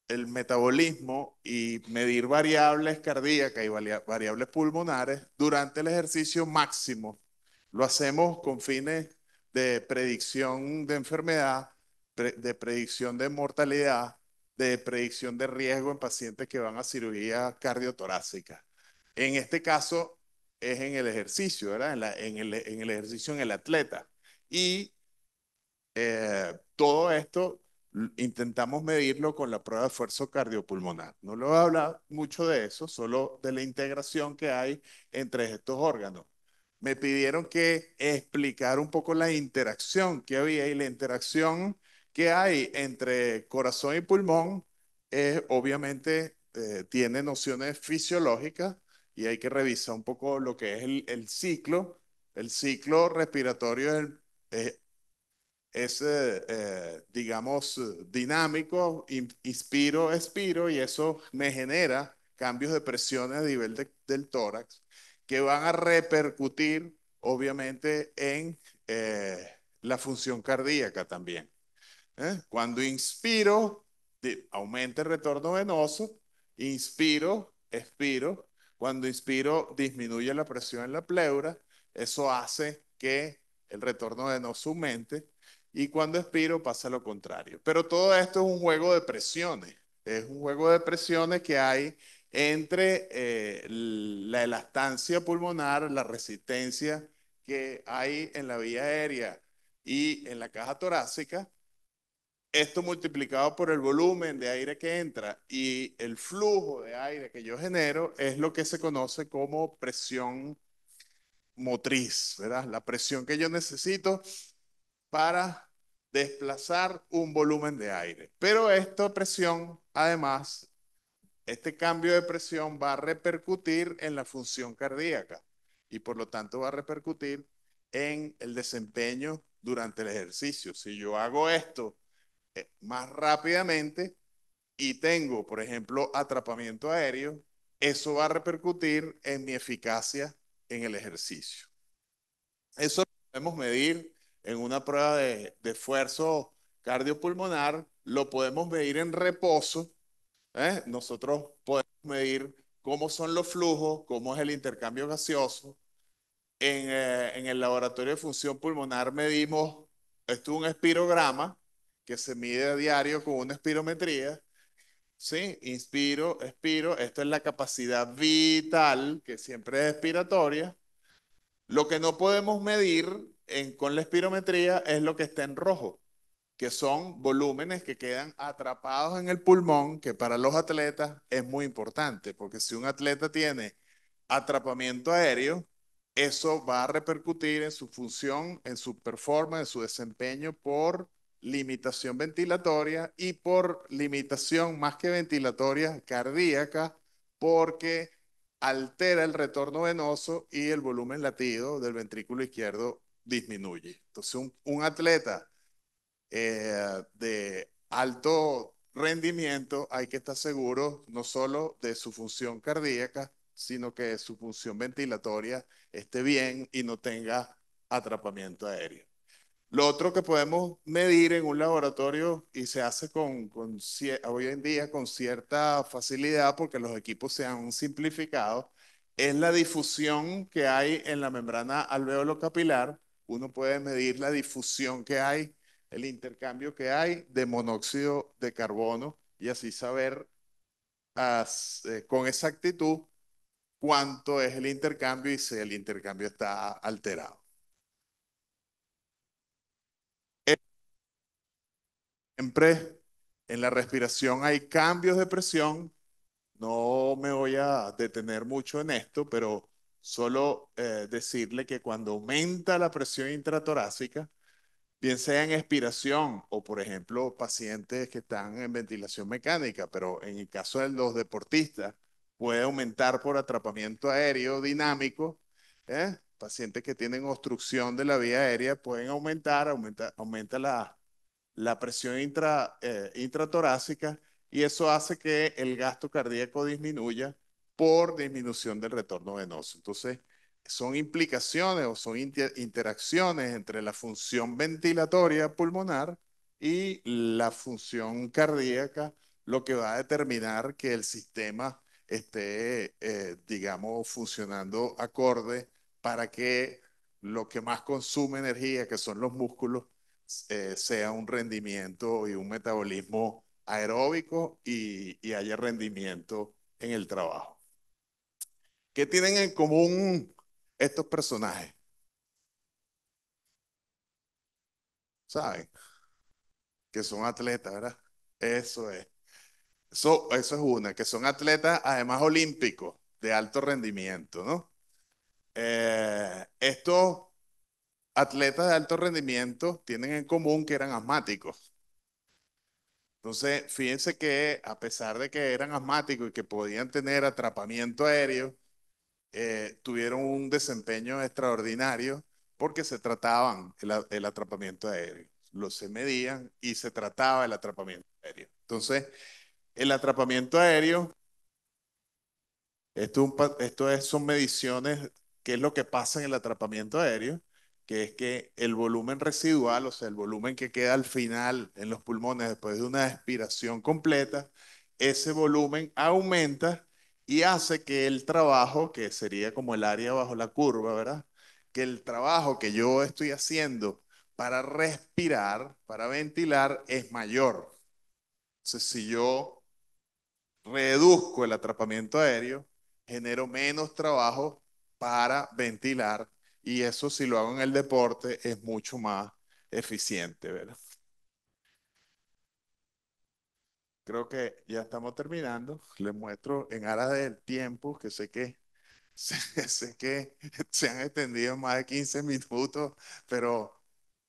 [SPEAKER 6] el metabolismo y medir variables cardíacas y variables pulmonares durante el ejercicio máximo. Lo hacemos con fines de predicción de enfermedad, de predicción de mortalidad, de predicción de riesgo en pacientes que van a cirugía cardiotorácica. En este caso es en el ejercicio, ¿verdad? En el ejercicio en el atleta. Y todo esto intentamos medirlo con la prueba de esfuerzo cardiopulmonar. No le voy a hablar mucho de eso, solo de la integración que hay entre estos órganos. Me pidieron que explicar un poco la interacción que había, y la interacción que hay entre corazón y pulmón obviamente tiene nociones fisiológicas, y hay que revisar un poco lo que es el ciclo. El ciclo respiratorio digamos, dinámico, inspiro, expiro, y eso me genera cambios de presión a nivel del tórax que van a repercutir obviamente en la función cardíaca también. Cuando inspiro, aumenta el retorno venoso, inspiro, expiro. Cuando inspiro, disminuye la presión en la pleura. Eso hace que el retorno venoso aumente. Y cuando expiro, pasa lo contrario. Pero todo esto es un juego de presiones. Es un juego de presiones que hay entre la elastancia pulmonar, la resistencia que hay en la vía aérea y en la caja torácica. Esto multiplicado por el volumen de aire que entra y el flujo de aire que yo genero es lo que se conoce como presión motriz, ¿verdad? La presión que yo necesito para desplazar un volumen de aire. Pero esta presión, además, este cambio de presión va a repercutir en la función cardíaca y por lo tanto va a repercutir en el desempeño durante el ejercicio. Si yo hago esto más rápidamente y tengo, por ejemplo, atrapamiento aéreo, eso va a repercutir en mi eficacia en el ejercicio. Eso lo podemos medir en una prueba de esfuerzo cardiopulmonar, lo podemos medir en reposo. Nosotros podemos medir cómo son los flujos, cómo es el intercambio gaseoso. En el laboratorio de función pulmonar medimos, esto es un espirograma que se mide a diario con una espirometría. ¿Sí? Inspiro, expiro. Esto es la capacidad vital, que siempre es expiratoria. Lo que no podemos medir con la espirometría es lo que está en rojo, que son volúmenes que quedan atrapados en el pulmón, que para los atletas es muy importante, porque si un atleta tiene atrapamiento aéreo, eso va a repercutir en su función, en su performance, en su desempeño por limitación ventilatoria y por limitación más que ventilatoria cardíaca, porque altera el retorno venoso y el volumen latido del ventrículo izquierdo disminuye. Entonces, un atleta de alto rendimiento hay que estar seguro no solo de su función cardíaca, sino que su función ventilatoria esté bien y no tenga atrapamiento aéreo. Lo otro que podemos medir en un laboratorio y se hace hoy en día con cierta facilidad porque los equipos se han simplificado, es la difusión que hay en la membrana alveolo-capilar. Uno puede medir la difusión que hay, el intercambio que hay de monóxido de carbono y así saber con exactitud cuánto es el intercambio y si el intercambio está alterado. Siempre en la respiración hay cambios de presión. No me voy a detener mucho en esto, pero solo decirle que cuando aumenta la presión intratorácica, bien sea en expiración o, por ejemplo, pacientes que están en ventilación mecánica, pero en el caso de los deportistas, puede aumentar por atrapamiento aéreo dinámico. Pacientes que tienen obstrucción de la vía aérea pueden aumenta la presión intratorácica y eso hace que el gasto cardíaco disminuya por disminución del retorno venoso. Entonces, son implicaciones o son interacciones entre la función ventilatoria pulmonar y la función cardíaca, lo que va a determinar que el sistema esté, digamos, funcionando acorde para que lo que más consume energía, que son los músculos, sea un rendimiento y un metabolismo aeróbico y haya rendimiento en el trabajo. ¿Qué tienen en común estos personajes? ¿Saben? Que son atletas, ¿verdad? Eso es. Eso es una, que son atletas además olímpicos de alto rendimiento, ¿no? Estos atletas de alto rendimiento tienen en común que eran asmáticos. Entonces, fíjense que a pesar de que eran asmáticos y que podían tener atrapamiento aéreo, tuvieron un desempeño extraordinario porque se trataban el atrapamiento aéreo. Se medían y se trataba el atrapamiento aéreo. Entonces, el atrapamiento aéreo Son mediciones, qué es lo que pasa en el atrapamiento aéreo, que es que el volumen residual, o sea, el volumen que queda al final en los pulmones después de una expiración completa, ese volumen aumenta y hace que el trabajo, que sería como el área bajo la curva, ¿verdad? Que el trabajo que yo estoy haciendo para respirar, para ventilar, es mayor. Entonces, si yo reduzco el atrapamiento aéreo, genero menos trabajo para ventilar y eso si lo hago en el deporte es mucho más eficiente, ¿verdad? Creo que ya estamos terminando. Les muestro en aras del tiempo, que sé que sé que se han extendido más de 15 minutos, pero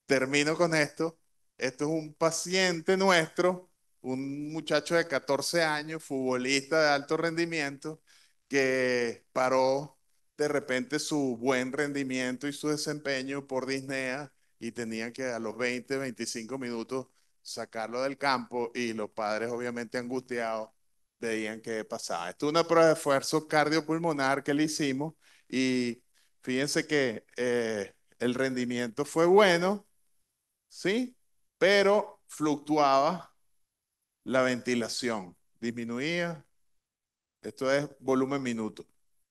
[SPEAKER 6] termino con esto. Esto es un paciente nuestro, un muchacho de 14 años, futbolista de alto rendimiento, que paró de repente su buen rendimiento y su desempeño por disnea y tenían que a los 20, 25 minutos sacarlo del campo y los padres obviamente angustiados veían qué pasaba. Esto es una prueba de esfuerzo cardiopulmonar que le hicimos y fíjense que el rendimiento fue bueno, ¿sí? Pero fluctuaba la ventilación, disminuía, esto es volumen minuto,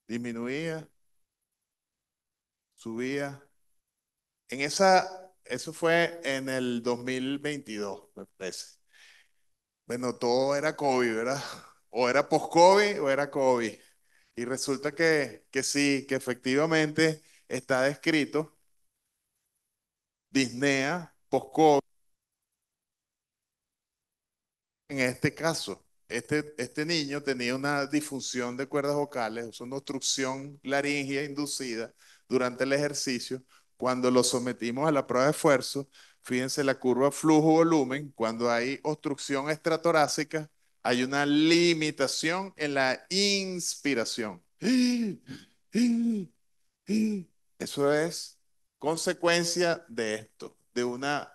[SPEAKER 6] disminuía, subía. Eso fue en el 2022, me parece. Bueno, todo era COVID, ¿verdad? O era post-COVID o era COVID. Y resulta que sí, que efectivamente está descrito disnea post-COVID. En este caso, este niño tenía una disfunción de cuerdas vocales, es una obstrucción laringea inducida durante el ejercicio. Cuando lo sometimos a la prueba de esfuerzo, fíjense la curva flujo-volumen, cuando hay obstrucción extratorácica, hay una limitación en la inspiración. Eso es consecuencia de esto, de una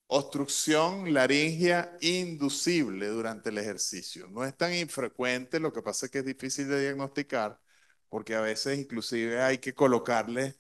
[SPEAKER 6] obstrucción laringea inducible durante el ejercicio. No es tan infrecuente, lo que pasa es que es difícil de diagnosticar, porque a veces inclusive hay que colocarle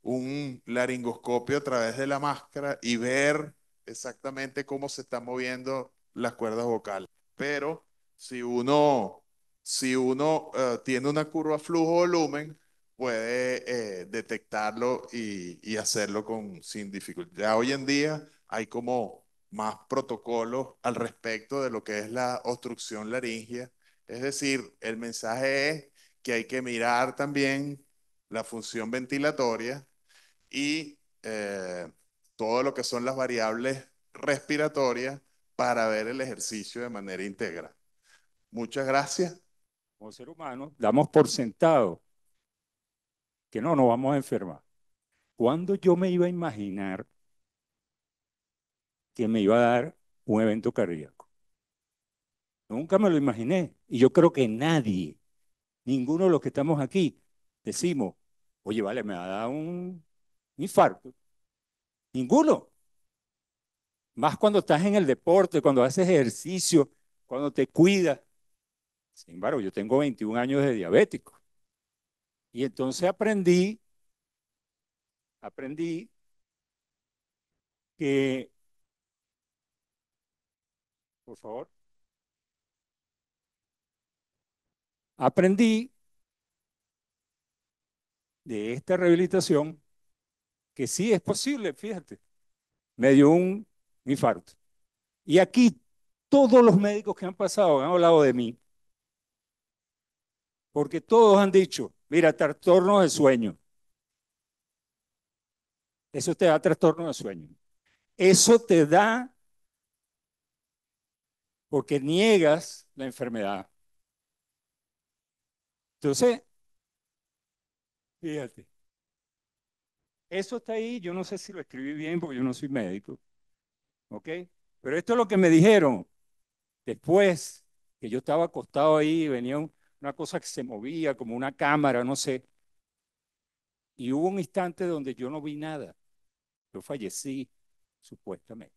[SPEAKER 6] un laringoscopio a través de la máscara y ver exactamente cómo se están moviendo las cuerdas vocales. Pero si uno, si uno tiene una curva flujo-volumen, puede detectarlo y hacerlo sin dificultad. Ya hoy en día hay como más protocolos al respecto de lo que es la obstrucción laringea. Es decir, el mensaje es que hay que mirar también la función ventilatoria y todo lo que son las variables respiratorias para ver el ejercicio de manera íntegra. Muchas gracias.
[SPEAKER 7] Como ser humano, damos por sentado que no nos vamos a enfermar. ¿Cuándo yo me iba a imaginar que me iba a dar un evento cardíaco? Nunca me lo imaginé. Y yo creo que nadie, ninguno de los que estamos aquí, decimos, oye, vale, me va a dar un infarto. Ninguno. Más cuando estás en el deporte, cuando haces ejercicio, cuando te cuidas. Sin embargo, yo tengo 21 años de diabético. Y entonces aprendí que, por favor, aprendí de esta rehabilitación que sí es posible, fíjate, me dio un infarto. Y aquí todos los médicos que han pasado han hablado de mí, porque todos han dicho, mira, trastorno de sueño. Eso te da trastorno de sueño. Eso te da porque niegas la enfermedad. Entonces, fíjate, eso está ahí, yo no sé si lo escribí bien porque yo no soy médico, ¿ok? Pero esto es lo que me dijeron después, que yo estaba acostado ahí, venía una cosa que se movía como una cámara, no sé, y hubo un instante donde yo no vi nada, yo fallecí, supuestamente.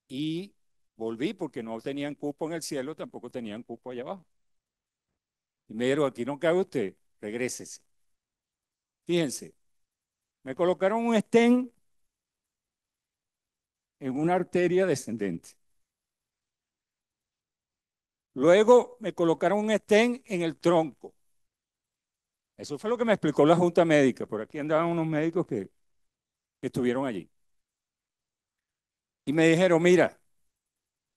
[SPEAKER 7] Y volví porque no tenían cupo en el cielo, tampoco tenían cupo allá abajo. Y me dijeron, aquí no cabe usted, regrésese. Fíjense, me colocaron un stent en una arteria descendente. Luego me colocaron un stent en el tronco. Eso fue lo que me explicó la Junta Médica. Por aquí andaban unos médicos que estuvieron allí. Y me dijeron, mira,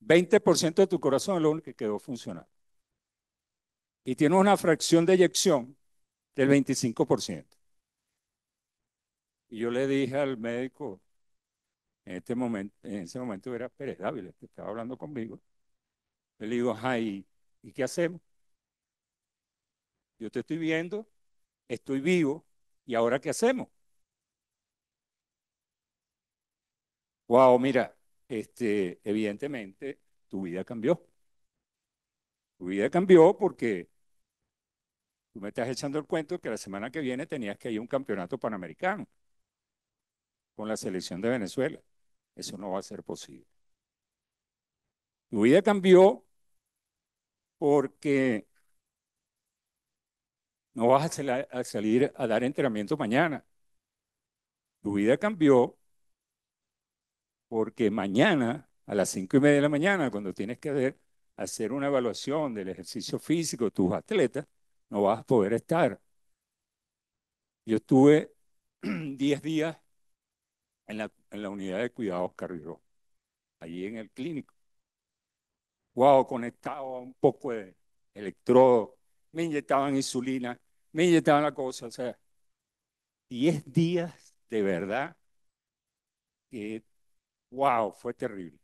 [SPEAKER 7] 20% de tu corazón es lo único que quedó funcionando. Y tiene una fracción de eyección del 25%. Y yo le dije al médico, en ese momento era Pérez Dávila, que estaba hablando conmigo. Le digo, ajá, ¿y qué hacemos? Yo te estoy viendo, estoy vivo, ¿y ahora qué hacemos? Wow, mira, evidentemente tu vida cambió. Tu vida cambió porque tú me estás echando el cuento que la semana que viene tenías que ir a un campeonato panamericano con la selección de Venezuela. Eso no va a ser posible. Tu vida cambió porque no vas a salir a dar entrenamiento mañana. Tu vida cambió porque mañana, a las 5:30 de la mañana, cuando tienes que hacer una evaluación del ejercicio físico de tus atletas, no vas a poder estar. Yo estuve 10 días en la unidad de cuidados cardiológicos, allí en el clínico. Wow, conectado a un poco de electrodo, me inyectaban insulina, me inyectaban la cosa, o sea, 10 días de verdad que, wow, fue terrible,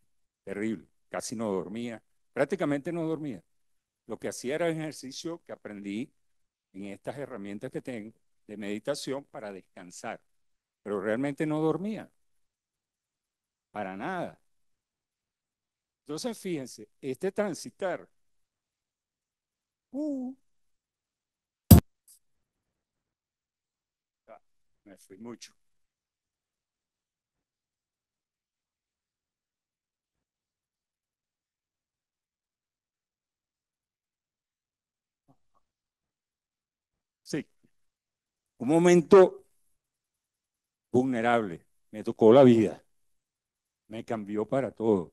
[SPEAKER 7] terrible, casi no dormía, prácticamente no dormía. Lo que hacía era ejercicio que aprendí en estas herramientas que tengo de meditación para descansar, pero realmente no dormía, para nada. Entonces, fíjense, este transitar, uh, me fui mucho. Sí, un momento vulnerable, me tocó la vida, me cambió para todo.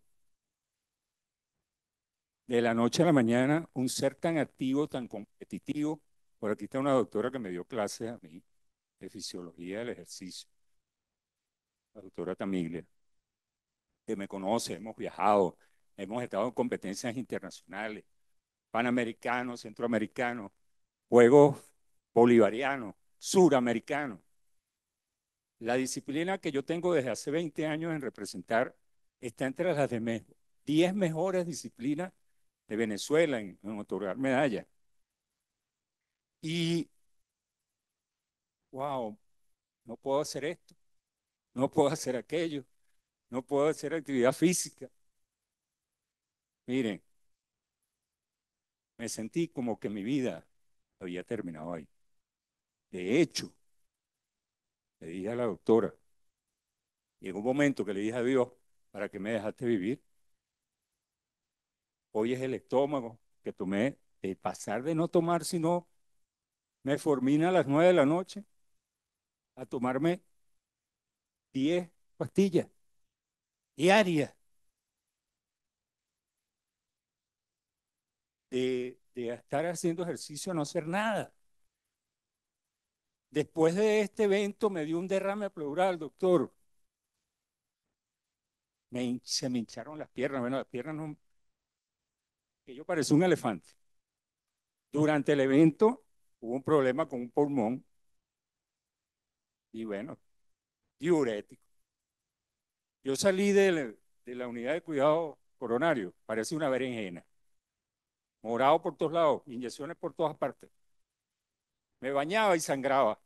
[SPEAKER 7] De la noche a la mañana, un ser tan activo, tan competitivo. Por aquí está una doctora que me dio clases a mí de fisiología del ejercicio, la doctora Tamiglia, que me conoce, hemos viajado, hemos estado en competencias internacionales, panamericanos, centroamericanos, juegos bolivarianos, suramericanos. La disciplina que yo tengo desde hace 20 años en representar está entre las de 10 mejores disciplinas de Venezuela en otorgar medallas. Y, wow, no puedo hacer esto, no puedo hacer aquello, no puedo hacer actividad física. Miren, me sentí como que mi vida había terminado ahí. De hecho, le dije a la doctora, llegó un momento que le dije a Dios, ¿para qué me dejaste vivir? Hoy es el estómago que tomé, de pasar de no tomar sino metformina a las 9 de la noche a tomarme 10 pastillas diarias de estar haciendo ejercicio a no hacer nada. Después de este evento me dio un derrame pleural, doctor. Se me hincharon las piernas. Bueno, las piernas no, que yo parecía un elefante. Durante el evento hubo un problema con un pulmón y bueno, diurético. Yo salí de la unidad de cuidado coronario, parecía una berenjena. Morado por todos lados, inyecciones por todas partes. Me bañaba y sangraba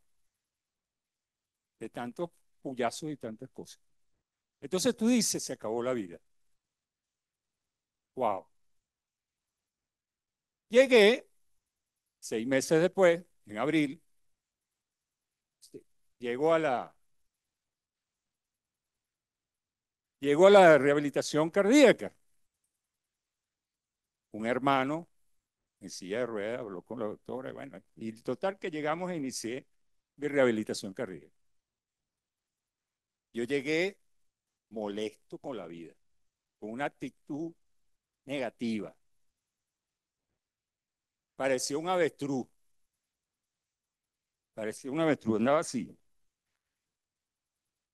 [SPEAKER 7] de tantos puyazos y tantas cosas. Entonces tú dices, se acabó la vida. Wow. Llegué 6 meses después, en abril, llego a la rehabilitación cardíaca. Un hermano en silla de ruedas, habló con la doctora, bueno, y total que llegamos e inicié mi rehabilitación cardíaca. Yo llegué molesto con la vida, con una actitud negativa. Parecía un avestruz, andaba así.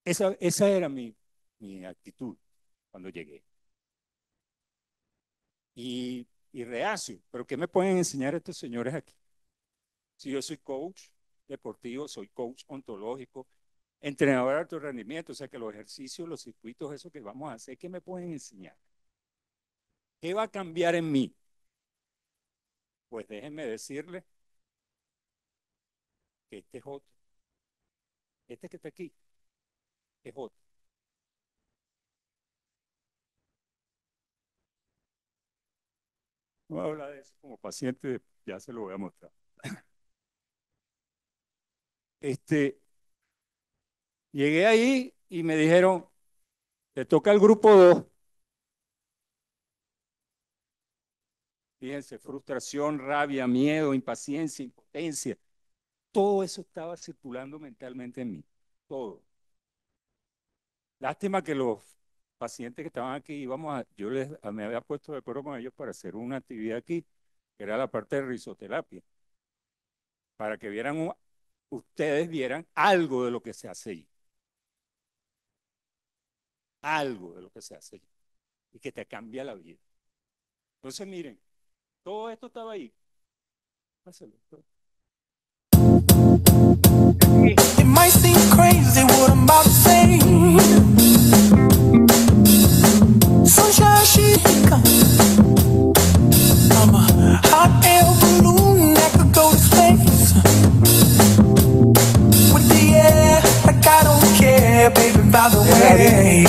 [SPEAKER 7] Esa era mi actitud cuando llegué. Y reacio, pero ¿qué me pueden enseñar estos señores aquí? Si yo soy coach deportivo, soy coach ontológico, entrenador de alto rendimiento, o sea que los ejercicios, los circuitos, eso que vamos a hacer, ¿qué me pueden enseñar? ¿Qué va a cambiar en mí? Pues déjenme decirles que este es otro. Este que está aquí es otro. No voy a hablar de eso como paciente, ya se lo voy a mostrar. Llegué ahí y me dijeron, te toca el grupo 2. Fíjense, frustración, rabia, miedo, impaciencia, impotencia. Todo eso estaba circulando mentalmente en mí. Todo. Lástima que los pacientes que estaban aquí, me había puesto de acuerdo con ellos para hacer una actividad aquí, que era la parte de risoterapia, para que ustedes vieran algo de lo que se hace ahí. Algo de lo que se hace ahí. Y que te cambia la vida. Entonces, miren, todo esto estaba ahí. Pásalo.
[SPEAKER 8] It might seem crazy what I'm about to say. Sunshine, she comes. I'm a hot air balloon that could go to space. With the air, like I don't care, baby, by the way.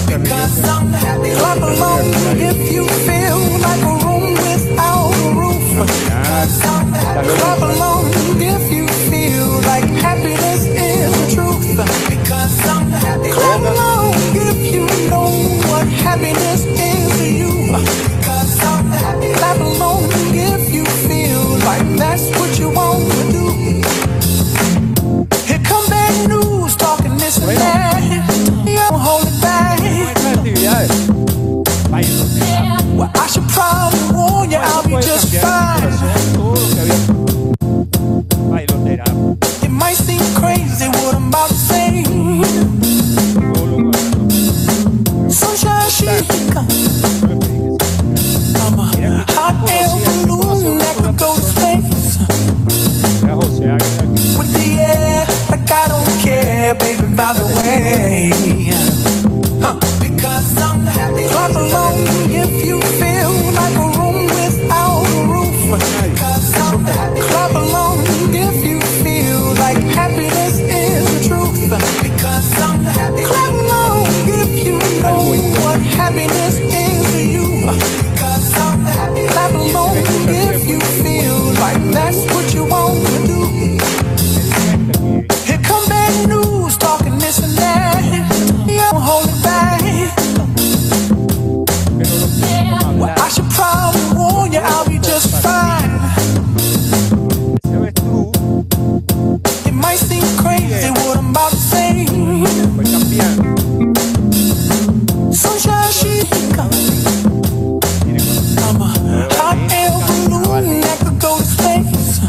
[SPEAKER 8] Because I'm happy, clap along if you feel like a room without a roof. Because I'm happy, clap along if you feel like happiness is the truth. Because I'm happy, clap along if you know what happiness is to you. Because I'm happy, clap along if you feel like that's what you want to do. Here come bad news, talking this and that. Yeah, hold it back. Well, I should probably warn you, I'll be just fine. It might seem crazy what I'm about to say. Sunshine, she comes. I'm a hot air balloon that could go to space. With the air, like I don't care, baby, by the way. Because I'm happy, clap along if you feel like a room without a roof. Because I'm happy, clap along if you feel like happiness is the truth. Because I'm happy, clap along if you know what happiness is to you. Because I'm happy, clap along if you feel like that's what you want to do. Here come bad news, talking this and that. Yeah, hold it back. Well, I should probably warn you, I'll be just fine. It might seem crazy what I'm about to say. Sunshine, she comes. I'm a hot air balloon that could go to space.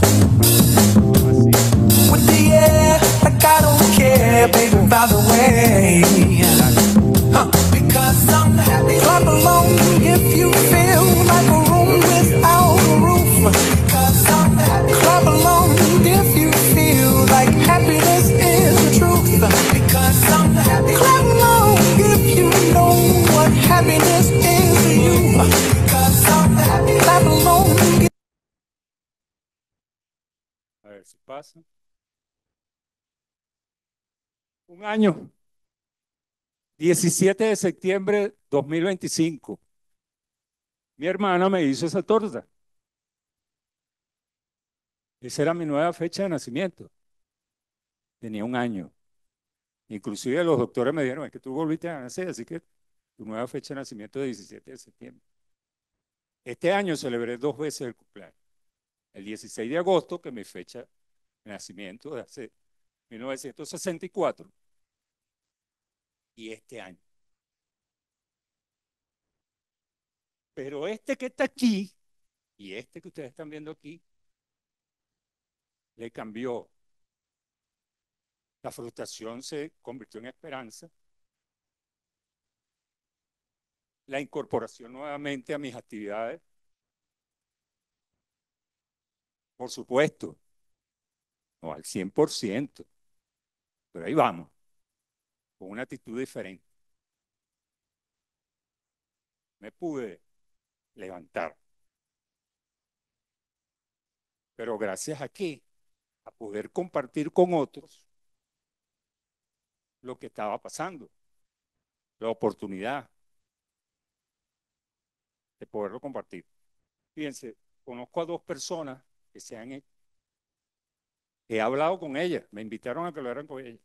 [SPEAKER 8] With the air, like I don't care, baby, by the way. Because I'm happy, clap along if you feel like a room without a roof. Because I'm happy, clap along if you feel like happiness is the truth. Because I'm happy, clap along if you know what happiness is to you. Because I'm happy, clap along.
[SPEAKER 7] A ver si pasa. Un año. 17 de septiembre 2025. Mi hermana me hizo esa torta. Esa era mi nueva fecha de nacimiento. Tenía un año. Inclusive los doctores me dijeron, es que tú volviste a nacer, así que tu nueva fecha de nacimiento es 17 de septiembre. Este año celebré 2 veces el cumpleaños. El 16 de agosto, que es mi fecha de nacimiento de hace 1964, y este año. Pero este que está aquí y este que ustedes están viendo aquí, le cambió. La frustración se convirtió en esperanza. La incorporación nuevamente a mis actividades, por supuesto, no al 100%, pero ahí vamos, con una actitud diferente. Me pude levantar, pero gracias a qué? A poder compartir con otros lo que estaba pasando, la oportunidad de poderlo compartir. Fíjense, conozco a 2 personas que he hablado con ellas, me invitaron a que lo hagan con ellas.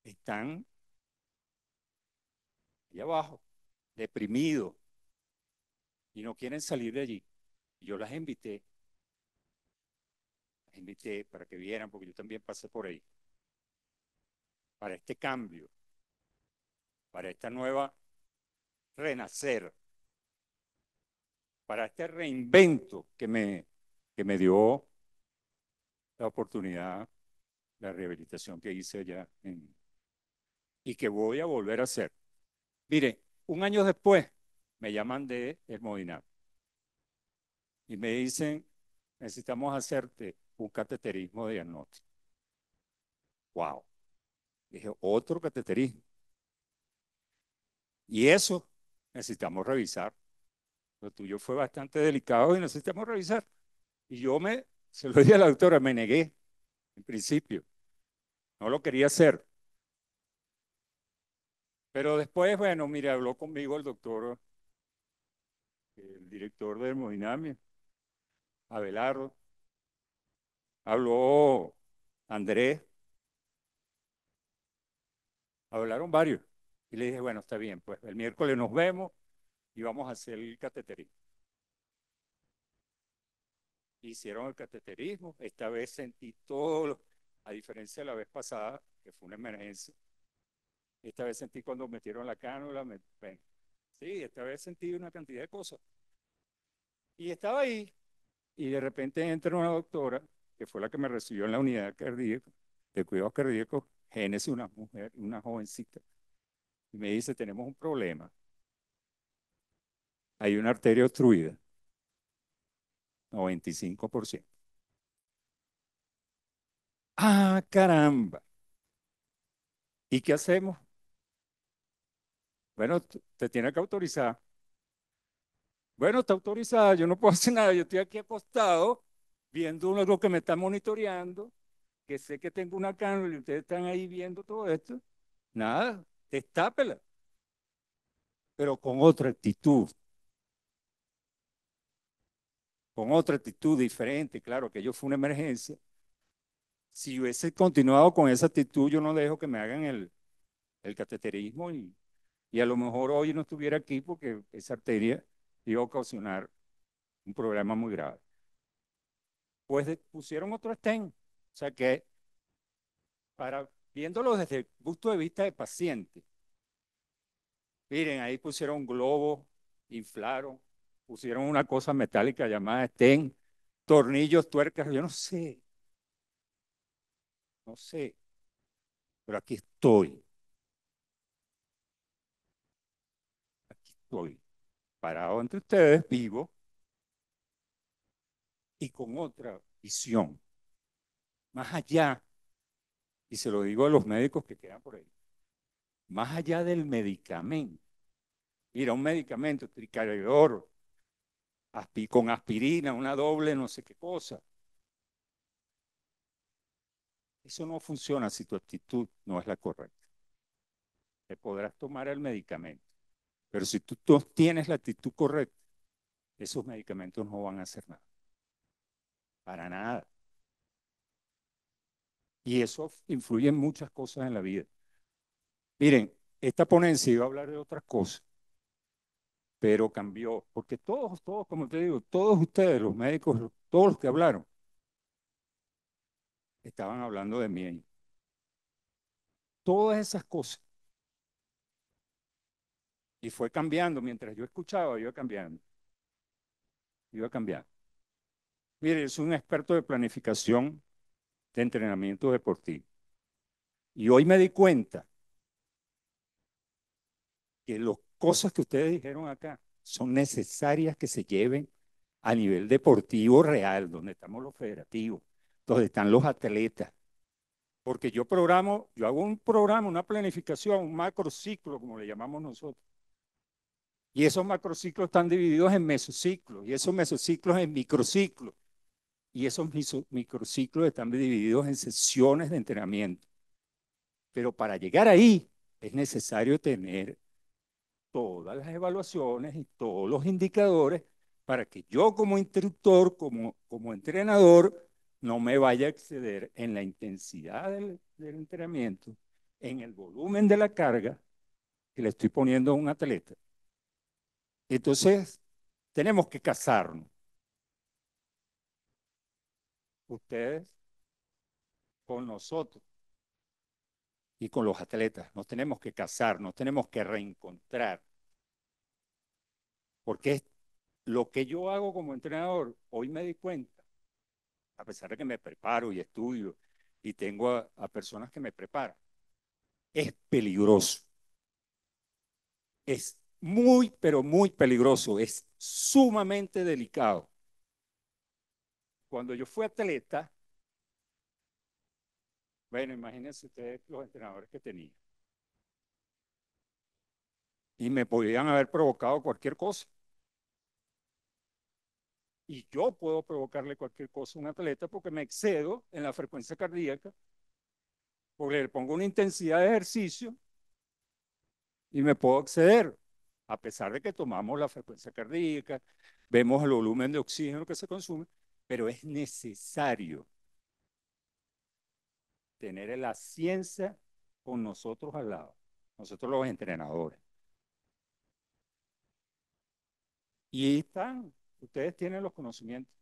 [SPEAKER 7] Están allá abajo, deprimidos, y no quieren salir de allí. Yo las invité para que vieran, porque yo también pasé por ahí, para este cambio, para esta nueva renacer, para este reinvento que me dio la oportunidad, la rehabilitación que hice allá y que voy a volver a hacer. Mire, un año después me llaman de Hemodinamia y me dicen, necesitamos hacerte un cateterismo diagnóstico. Wow. Dije, otro cateterismo. Y eso necesitamos revisar. Lo tuyo fue bastante delicado y necesitamos revisar. Y se lo dije a la doctora, me negué en principio. No lo quería hacer. Pero después, bueno, mire, habló conmigo el doctor, el director de hemodinamia, Abelardo. Habló Andrés. Hablaron varios. Y le dije, bueno, está bien, pues el miércoles nos vemos y vamos a hacer el cateterismo. Hicieron el cateterismo. Esta vez sentí a diferencia de la vez pasada, que fue una emergencia. Esta vez sentí cuando metieron la cánula. Bueno, sí, esta vez sentí una cantidad de cosas. Y estaba ahí, y de repente entra una doctora, que fue la que me recibió en la unidad cardíaca, de cuidados cardíacos, Génesis, una mujer, una jovencita, y me dice, tenemos un problema. Hay una arteria obstruida, 95%. ¡Ah, caramba! ¿Y qué hacemos? Bueno, te tiene que autorizar. Bueno, está autorizada, yo no puedo hacer nada, yo estoy aquí acostado, viendo algo que me está monitoreando, que sé que tengo una cánula y ustedes están ahí viendo todo esto. Nada, destápela, pero con otra actitud diferente. Claro que ello fue una emergencia. Si hubiese continuado con esa actitud, yo no dejo que me hagan el cateterismo y a lo mejor hoy no estuviera aquí porque esa arteria iba a ocasionar un problema muy grave. Pues pusieron otro stent, o sea que viéndolo desde el punto de vista de paciente, miren, ahí pusieron globos, inflaron, pusieron una cosa metálica llamada stent, tornillos, tuercas, yo no sé, pero aquí estoy, parado entre ustedes, vivo y con otra visión, más allá, y se lo digo a los médicos que quedan por ahí, más allá del medicamento. Mira, un medicamento, tricaridor, con aspirina, una doble no sé qué cosa. Eso no funciona si tu actitud no es la correcta. Te podrás tomar el medicamento, pero si tú no tienes la actitud correcta, esos medicamentos no van a hacer nada. Para nada. Y eso influye en muchas cosas en la vida. Miren, esta ponencia iba a hablar de otras cosas, pero cambió, porque todos, como te digo, todos ustedes, los médicos, todos los que hablaron, estaban hablando de mí. Todas esas cosas. Y fue cambiando, mientras yo escuchaba, iba cambiando. Iba cambiando. Mire, soy un experto de planificación de entrenamiento deportivo. Y hoy me di cuenta que las cosas que ustedes dijeron acá son necesarias que se lleven a nivel deportivo real, donde estamos los federativos, donde están los atletas. Porque yo hago un programa, una planificación, un macrociclo, como le llamamos nosotros. Y esos macrociclos están divididos en mesociclos, y esos mesociclos en microciclos. Y esos microciclos están divididos en sesiones de entrenamiento. Pero para llegar ahí es necesario tener todas las evaluaciones y todos los indicadores para que yo como instructor, como entrenador, no me vaya a exceder en la intensidad del entrenamiento, en el volumen de la carga que le estoy poniendo a un atleta. Entonces, tenemos que casarnos. Ustedes con nosotros y con los atletas. Nos tenemos que casar, nos tenemos que reencontrar. Porque lo que yo hago como entrenador, hoy me di cuenta, a pesar de que me preparo y estudio y tengo a personas que me preparan, es peligroso. Es muy, pero muy peligroso. Es sumamente delicado. Cuando yo fui atleta, bueno, imagínense ustedes los entrenadores que tenía. Y me podían haber provocado cualquier cosa. Y yo puedo provocarle cualquier cosa a un atleta porque me excedo en la frecuencia cardíaca, porque le pongo una intensidad de ejercicio y me puedo exceder, a pesar de que tomamos la frecuencia cardíaca, vemos el volumen de oxígeno que se consume, pero es necesario tener la ciencia con nosotros al lado, nosotros los entrenadores. Y están, ustedes tienen los conocimientos.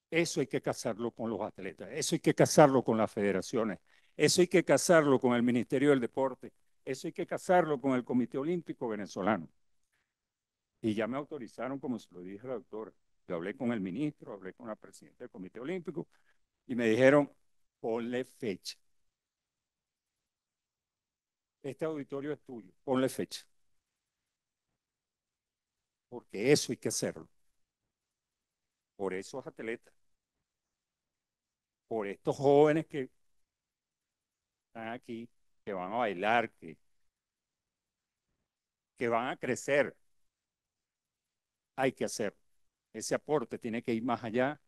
[SPEAKER 7] Eso hay que casarlo con los atletas, eso hay que casarlo con las federaciones, eso hay que casarlo con el Ministerio del Deporte, eso hay que casarlo con el Comité Olímpico Venezolano. Y ya me autorizaron, como se lo dije a la doctora. Yo hablé con el ministro, hablé con la presidenta del Comité Olímpico y me dijeron, ponle fecha. Este auditorio es tuyo, ponle fecha. Porque eso hay que hacerlo. Por esos atletas. Por estos jóvenes que están aquí, que van a bailar, que van a crecer. Hay que hacer. Ese aporte tiene que ir más allá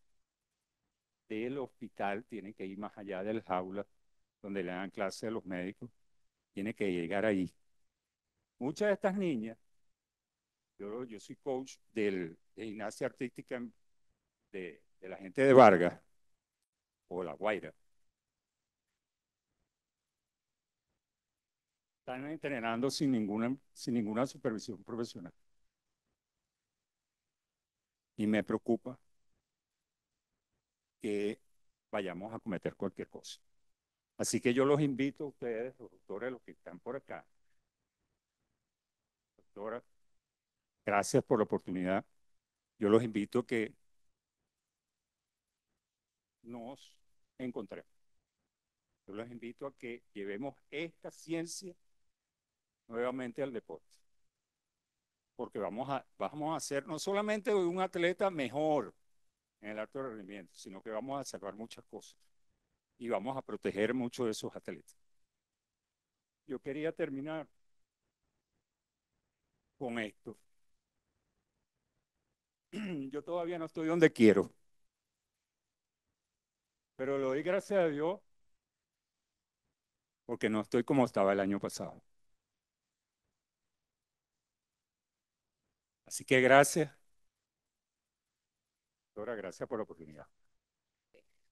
[SPEAKER 7] del hospital, tiene que ir más allá del jaula donde le dan clase a los médicos, tiene que llegar ahí. Muchas de estas niñas, yo soy coach de gimnasia artística de la gente de Vargas o La Guaira. Están entrenando sin ninguna supervisión profesional. Y me preocupa que vayamos a cometer cualquier cosa. Así que yo los invito a ustedes, los doctores, los que están por acá. Doctora, gracias por la oportunidad. Yo los invito a que nos encontremos. Yo los invito a que llevemos esta ciencia nuevamente al deporte. Porque vamos a hacer no solamente un atleta mejor en el alto rendimiento, sino que vamos a salvar muchas cosas. Y vamos a proteger mucho de esos atletas. Yo quería terminar con esto. Yo todavía no estoy donde quiero, pero le doy gracias a Dios porque no estoy como estaba el año pasado. Así que gracias, doctora, gracias por la oportunidad.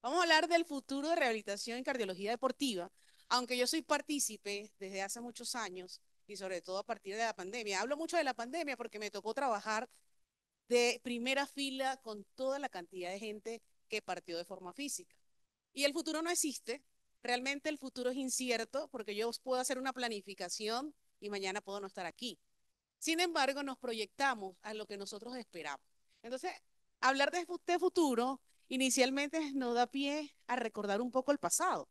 [SPEAKER 9] Vamos a hablar del futuro de rehabilitación en cardiología deportiva, aunque yo soy partícipe desde hace muchos años y sobre todo a partir de la pandemia. Hablo mucho de la pandemia porque me tocó trabajar de primera fila con toda la cantidad de gente que partió de forma física. Y el futuro no existe, realmente el futuro es incierto porque yo puedo hacer una planificación y mañana puedo no estar aquí. Sin embargo, nos proyectamos a lo que nosotros esperamos. Entonces, hablar de futuro inicialmente nos da pie a recordar un poco el pasado.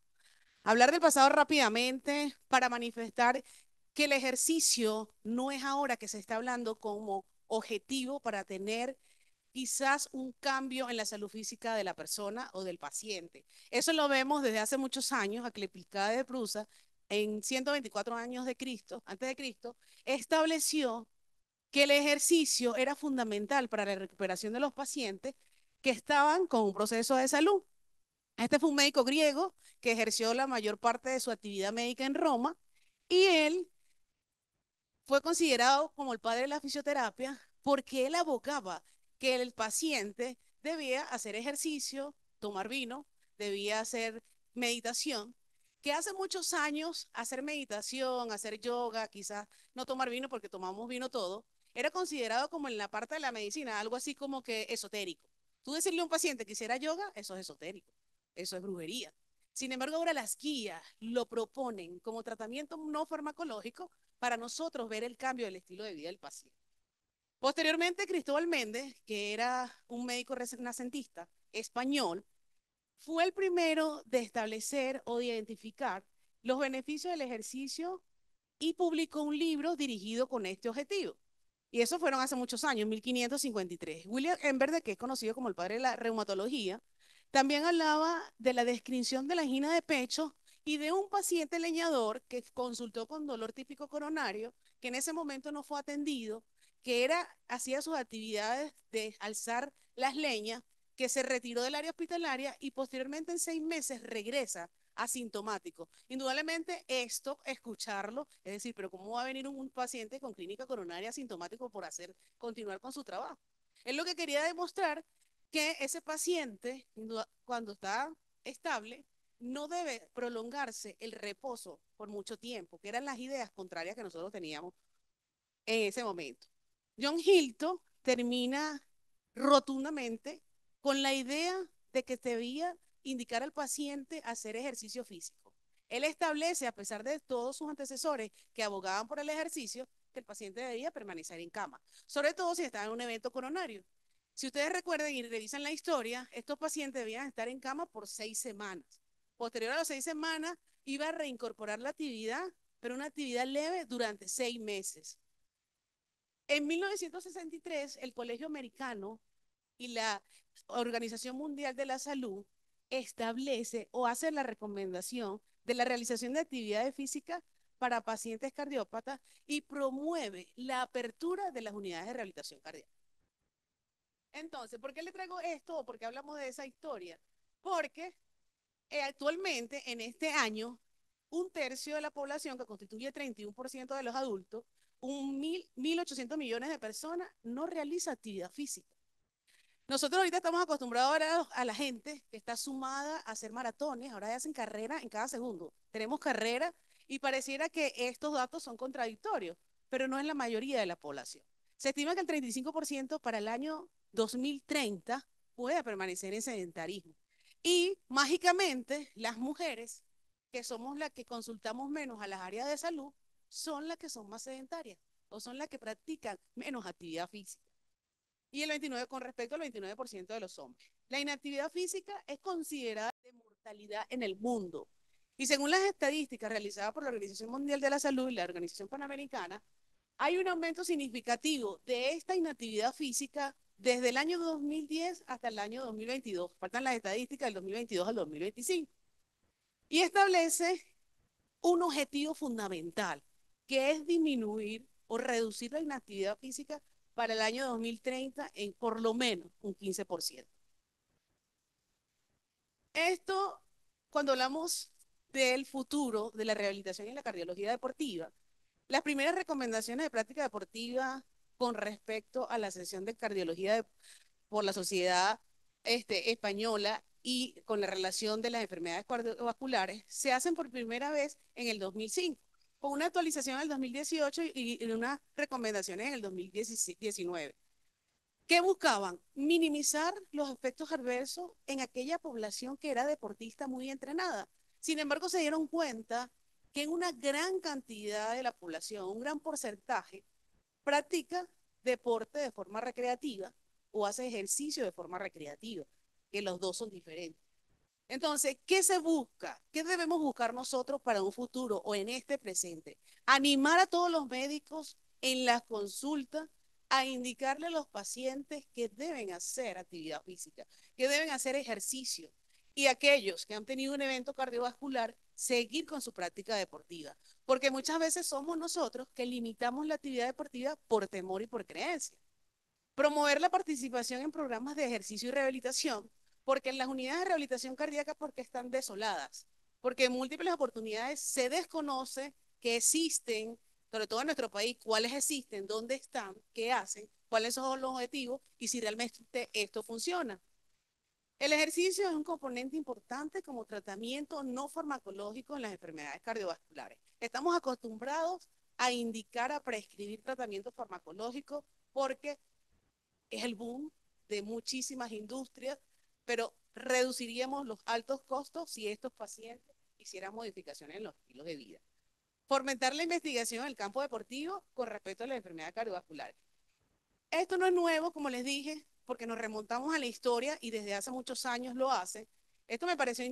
[SPEAKER 9] Hablar del pasado rápidamente para manifestar que el ejercicio no es ahora que se está hablando como objetivo para tener quizás un cambio en la salud física de la persona o del paciente. Eso lo vemos desde hace muchos años. Clepicada de Prusa, en 124 años de Cristo, antes de Cristo, estableció que el ejercicio era fundamental para la recuperación de los pacientes que estaban con un proceso de salud. Este fue un médico griego que ejerció la mayor parte de su actividad médica en Roma y él fue considerado como el padre de la fisioterapia porque él abogaba que el paciente debía hacer ejercicio, tomar vino, debía hacer meditación, que hace muchos años hacer meditación, hacer yoga, quizás no tomar vino porque tomamos vino todo, era considerado como en la parte de la medicina, algo así como que esotérico. Tú decirle a un paciente que hiciera yoga, eso es esotérico, eso es brujería. Sin embargo, ahora las guías lo proponen como tratamiento no farmacológico para nosotros ver el cambio del estilo de vida del paciente. Posteriormente, Cristóbal Méndez, que era un médico renacentista español, fue el primero de establecer o de identificar los beneficios del ejercicio y publicó un libro dirigido con este objetivo. Y eso fueron hace muchos años, 1553. William Emberde, que es conocido como el padre de la reumatología, también hablaba de la descripción de la angina de pecho y de un paciente leñador que consultó con dolor típico coronario, que en ese momento no fue atendido, que hacía sus actividades de alzar las leñas, que se retiró del área hospitalaria y posteriormente en 6 meses regresa asintomático. Indudablemente esto, escucharlo, es decir, pero ¿cómo va a venir un paciente con clínica coronaria asintomático por continuar con su trabajo? Es lo que quería demostrar que ese paciente, cuando está estable, no debe prolongarse el reposo por mucho tiempo, que eran las ideas contrarias que nosotros teníamos en ese momento. John Hilton termina rotundamente con la idea de que debía indicar al paciente hacer ejercicio físico. Él establece, a pesar de todos sus antecesores que abogaban por el ejercicio, que el paciente debía permanecer en cama, sobre todo si estaba en un evento coronario. Si ustedes recuerdan y revisan la historia, estos pacientes debían estar en cama por 6 semanas. Posterior a las 6 semanas, iba a reincorporar la actividad, pero una actividad leve durante 6 meses. En 1963, el Colegio Americano y la Organización Mundial de la Salud establece o hace la recomendación de la realización de actividades físicas para pacientes cardiópatas y promueve la apertura de las unidades de rehabilitación cardíaca. Entonces, ¿por qué le traigo esto o por qué hablamos de esa historia? Porque actualmente, en este año, un tercio de la población, que constituye 31% de los adultos, 1.800 millones de personas, no realiza actividad física. Nosotros ahorita estamos acostumbrados ahora a la gente que está sumada a hacer maratones, ahora hacen carrera en cada segundo. Tenemos carrera y pareciera que estos datos son contradictorios, pero no es la mayoría de la población. Se estima que el 35% para el año 2030 puede permanecer en sedentarismo. Y mágicamente las mujeres, que somos las que consultamos menos a las áreas de salud, son las que son más sedentarias o son las que practican menos actividad física. Y el 29, con respecto al 29% de los hombres. La inactividad física es considerada de mortalidad en el mundo. Y según las estadísticas realizadas por la Organización Mundial de la Salud y la Organización Panamericana, hay un aumento significativo de esta inactividad física desde el año 2010 hasta el año 2022. Faltan las estadísticas del 2022 al 2025. Y establece un objetivo fundamental, que es disminuir o reducir la inactividad física para el año 2030 en por lo menos un 15%. Esto, cuando hablamos del futuro de la rehabilitación y la cardiología deportiva, las primeras recomendaciones de práctica deportiva con respecto a la sesión de cardiología por la Sociedad Española y con la relación de las enfermedades cardiovasculares se hacen por primera vez en el 2005. con una actualización en el 2018 y unas recomendaciones en el 2019. ¿Qué buscaban? Minimizar los efectos adversos en aquella población que era deportista muy entrenada. Sin embargo, se dieron cuenta que en una gran cantidad de la población, un gran porcentaje, practica deporte de forma recreativa o hace ejercicio de forma recreativa, que los dos son diferentes. Entonces, ¿qué se busca? ¿Qué debemos buscar nosotros para un futuro o en este presente? Animar a todos los médicos en las consultas a indicarle a los pacientes que deben hacer actividad física, que deben hacer ejercicio, y aquellos que han tenido un evento cardiovascular, seguir con su práctica deportiva, porque muchas veces somos nosotros que limitamos la actividad deportiva por temor y por creencia. Promover la participación en programas de ejercicio y rehabilitación, porque en las unidades de rehabilitación cardíaca porque están desoladas, porque en múltiples oportunidades se desconoce que existen, sobre todo en nuestro país, cuáles existen, dónde están, qué hacen, cuáles son los objetivos y si realmente esto funciona. El ejercicio es un componente importante como tratamiento no farmacológico en las enfermedades cardiovasculares. Estamos acostumbrados a indicar, a prescribir tratamientos farmacológicos porque es el boom de muchísimas industrias, pero reduciríamos los altos costos si estos pacientes hicieran modificaciones en los estilos de vida. Fomentar la investigación en el campo deportivo con respecto a las enfermedades cardiovasculares. Esto no es nuevo, como les dije, porque nos remontamos a la historia y desde hace muchos años lo hacen. Esto me pareció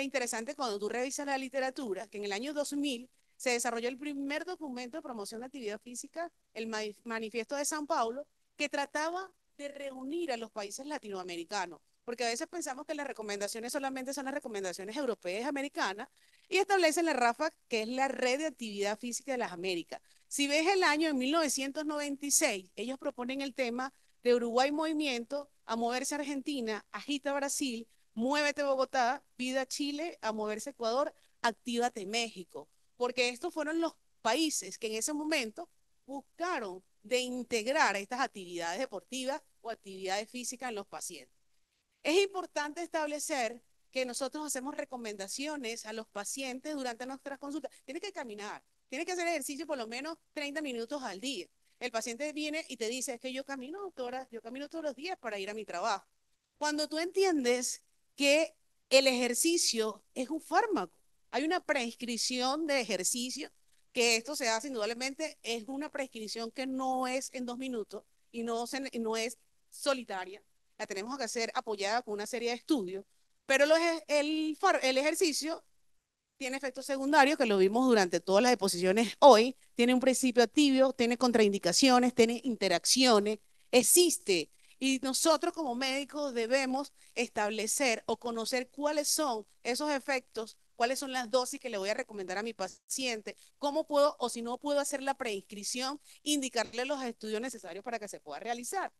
[SPEAKER 9] interesante cuando tú revisas la literatura, que en el año 2000 se desarrolló el primer documento de promoción de actividad física, el Manifiesto de San Paulo, que trataba de reunir a los países latinoamericanos, porque a veces pensamos que las recomendaciones solamente son las recomendaciones europeas y americanas, y establecen la RAFA, que es la Red de Actividad Física de las Américas. Si ves el año en 1996, ellos proponen el tema de Uruguay Movimiento, a moverse Argentina, agita Brasil, muévete Bogotá, vida Chile, a moverse Ecuador, actívate México, porque estos fueron los países que en ese momento buscaron de integrar estas actividades deportivas o actividades físicas en los pacientes. Es importante establecer que nosotros hacemos recomendaciones a los pacientes durante nuestras consultas. Tienes que caminar, tienes que hacer ejercicio por lo menos 30 minutos al día. El paciente viene y te dice, es que yo camino, doctora, yo camino todos los días para ir a mi trabajo. Cuando tú entiendes que el ejercicio es un fármaco, hay una prescripción de ejercicio, que esto se hace indudablemente, es una prescripción que no es en 2 minutos y no es solitaria, la tenemos que hacer apoyada con una serie de estudios, pero el ejercicio tiene efectos secundarios que lo vimos durante todas las exposiciones hoy, tiene un principio activo, tiene contraindicaciones, tiene interacciones, existe. Y nosotros como médicos debemos establecer o conocer cuáles son esos efectos, cuáles son las dosis que le voy a recomendar a mi paciente, cómo puedo o si no puedo hacer la prescripción, indicarle los estudios necesarios para que se pueda realizar.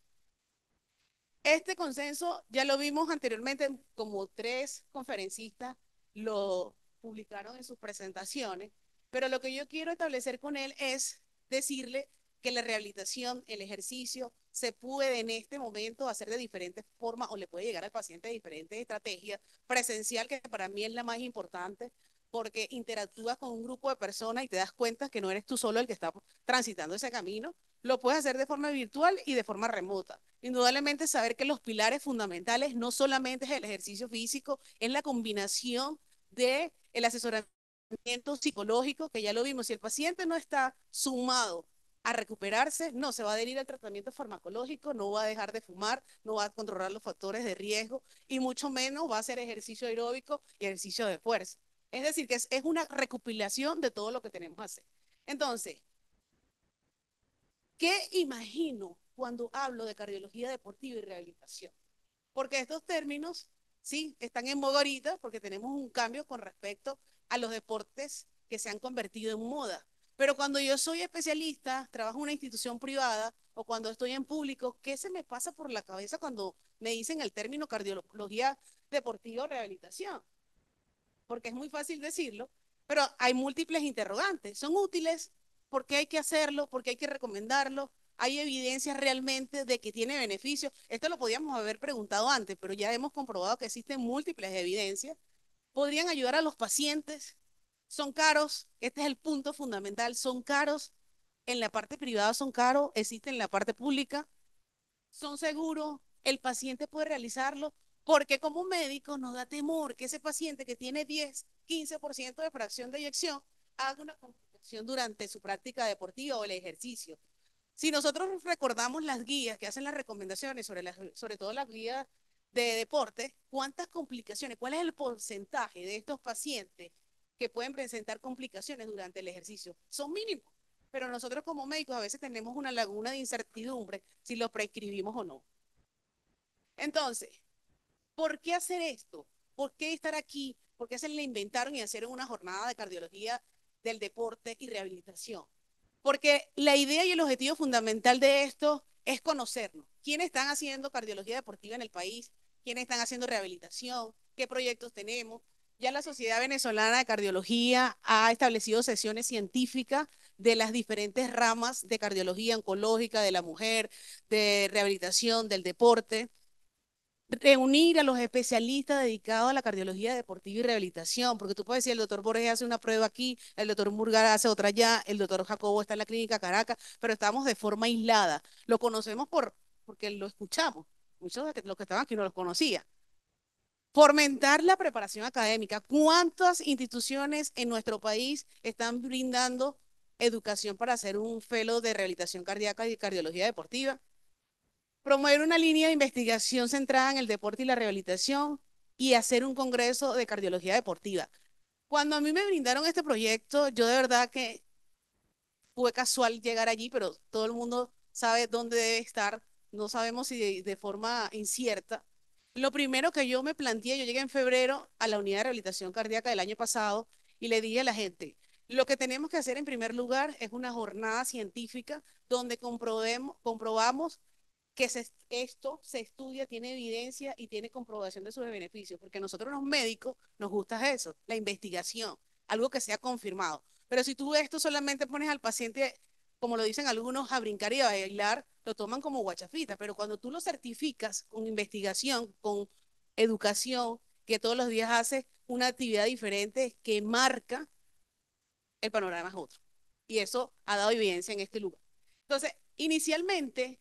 [SPEAKER 9] Este consenso ya lo vimos anteriormente, como 3 conferencistas lo publicaron en sus presentaciones, pero lo que yo quiero establecer con él es decirle que la rehabilitación, el ejercicio, se puede en este momento hacer de diferentes formas o le puede llegar al paciente de diferentes estrategias. Presencial, que para mí es la más importante, porque interactúas con un grupo de personas y te das cuenta que no eres tú solo el que está transitando ese camino. Lo puedes hacer de forma virtual y de forma remota. Indudablemente saber que los pilares fundamentales no solamente es el ejercicio físico, es la combinación del asesoramiento psicológico, que ya lo vimos. Si el paciente no está sumado a recuperarse, no se va a adherir al tratamiento farmacológico, no va a dejar de fumar, no va a controlar los factores de riesgo y mucho menos va a hacer ejercicio aeróbico y ejercicio de fuerza. Es decir, que es una recopilación de todo lo que tenemos que hacer. Entonces, ¿qué imagino cuando hablo de cardiología deportiva y rehabilitación? Porque estos términos, sí, están en boga ahorita porque tenemos un cambio con respecto a los deportes que se han convertido en moda. Pero cuando yo soy especialista, trabajo en una institución privada o cuando estoy en público, ¿qué se me pasa por la cabeza cuando me dicen el término cardiología deportiva o rehabilitación? Porque es muy fácil decirlo, pero hay múltiples interrogantes. ¿Son útiles? ¿Por qué hay que hacerlo? ¿Por qué hay que recomendarlo? ¿Hay evidencias realmente de que tiene beneficios? Esto lo podíamos haber preguntado antes, pero ya hemos comprobado que existen múltiples evidencias. ¿Podrían ayudar a los pacientes? Son caros, este es el punto fundamental, son caros, en la parte privada son caros, existen en la parte pública, son seguros, el paciente puede realizarlo, porque como médico nos da temor que ese paciente que tiene 10, 15% de fracción de eyección haga una complicación durante su práctica deportiva o el ejercicio. Si nosotros recordamos las guías que hacen las recomendaciones sobre todo las guías de deporte, ¿cuántas complicaciones? ¿Cuál es el porcentaje de estos pacientes que pueden presentar complicaciones durante el ejercicio? Son mínimos, pero nosotros como médicos a veces tenemos una laguna de incertidumbre si lo prescribimos o no. Entonces, ¿por qué hacer esto? ¿Por qué estar aquí? ¿Por qué se le inventaron y hacer una jornada de cardiología del deporte y rehabilitación? Porque la idea y el objetivo fundamental de esto es conocernos. ¿Quiénes están haciendo cardiología deportiva en el país? ¿Quiénes están haciendo rehabilitación? ¿Qué proyectos tenemos? Ya la Sociedad Venezolana de Cardiología ha establecido sesiones científicas de las diferentes ramas de cardiología oncológica, de la mujer, de rehabilitación, del deporte. Reunir a los especialistas dedicados a la cardiología deportiva y rehabilitación, porque tú puedes decir, el doctor Borges hace una prueba aquí, el doctor Murgar hace otra allá, el doctor Jacobo está en la clínica Caracas, pero estamos de forma aislada. Lo conocemos porque lo escuchamos. Muchos de los que estaban aquí no los conocía. Fomentar la preparación académica. ¿Cuántas instituciones en nuestro país están brindando educación para hacer un fellow de rehabilitación cardíaca y cardiología deportiva? Promover una línea de investigación centrada en el deporte y la rehabilitación y hacer un congreso de cardiología deportiva. Cuando a mí me brindaron este proyecto, yo de verdad que fue casual llegar allí, pero todo el mundo sabe dónde debe estar, no sabemos si de forma incierta. Lo primero que yo me planteé, yo llegué en febrero a la unidad de rehabilitación cardíaca del año pasado y le dije a la gente, lo que tenemos que hacer en primer lugar es una jornada científica donde comprobamos que esto se estudia, tiene evidencia y tiene comprobación de sus beneficios, porque a nosotros los médicos nos gusta eso, la investigación, algo que sea confirmado. Pero si tú esto solamente pones al paciente, como lo dicen algunos, a brincar y a bailar, lo toman como guachafita, pero cuando tú lo certificas con investigación, con educación, que todos los días hace una actividad diferente que marca, el panorama es otro. Y eso ha dado evidencia en este lugar. Entonces, inicialmente,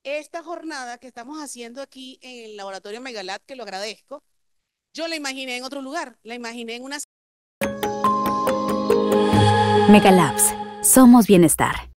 [SPEAKER 9] esta jornada que estamos haciendo aquí en el laboratorio Megalab, que lo agradezco, yo la imaginé en otro lugar, la imaginé en una...
[SPEAKER 1] Megalabs. Somos bienestar.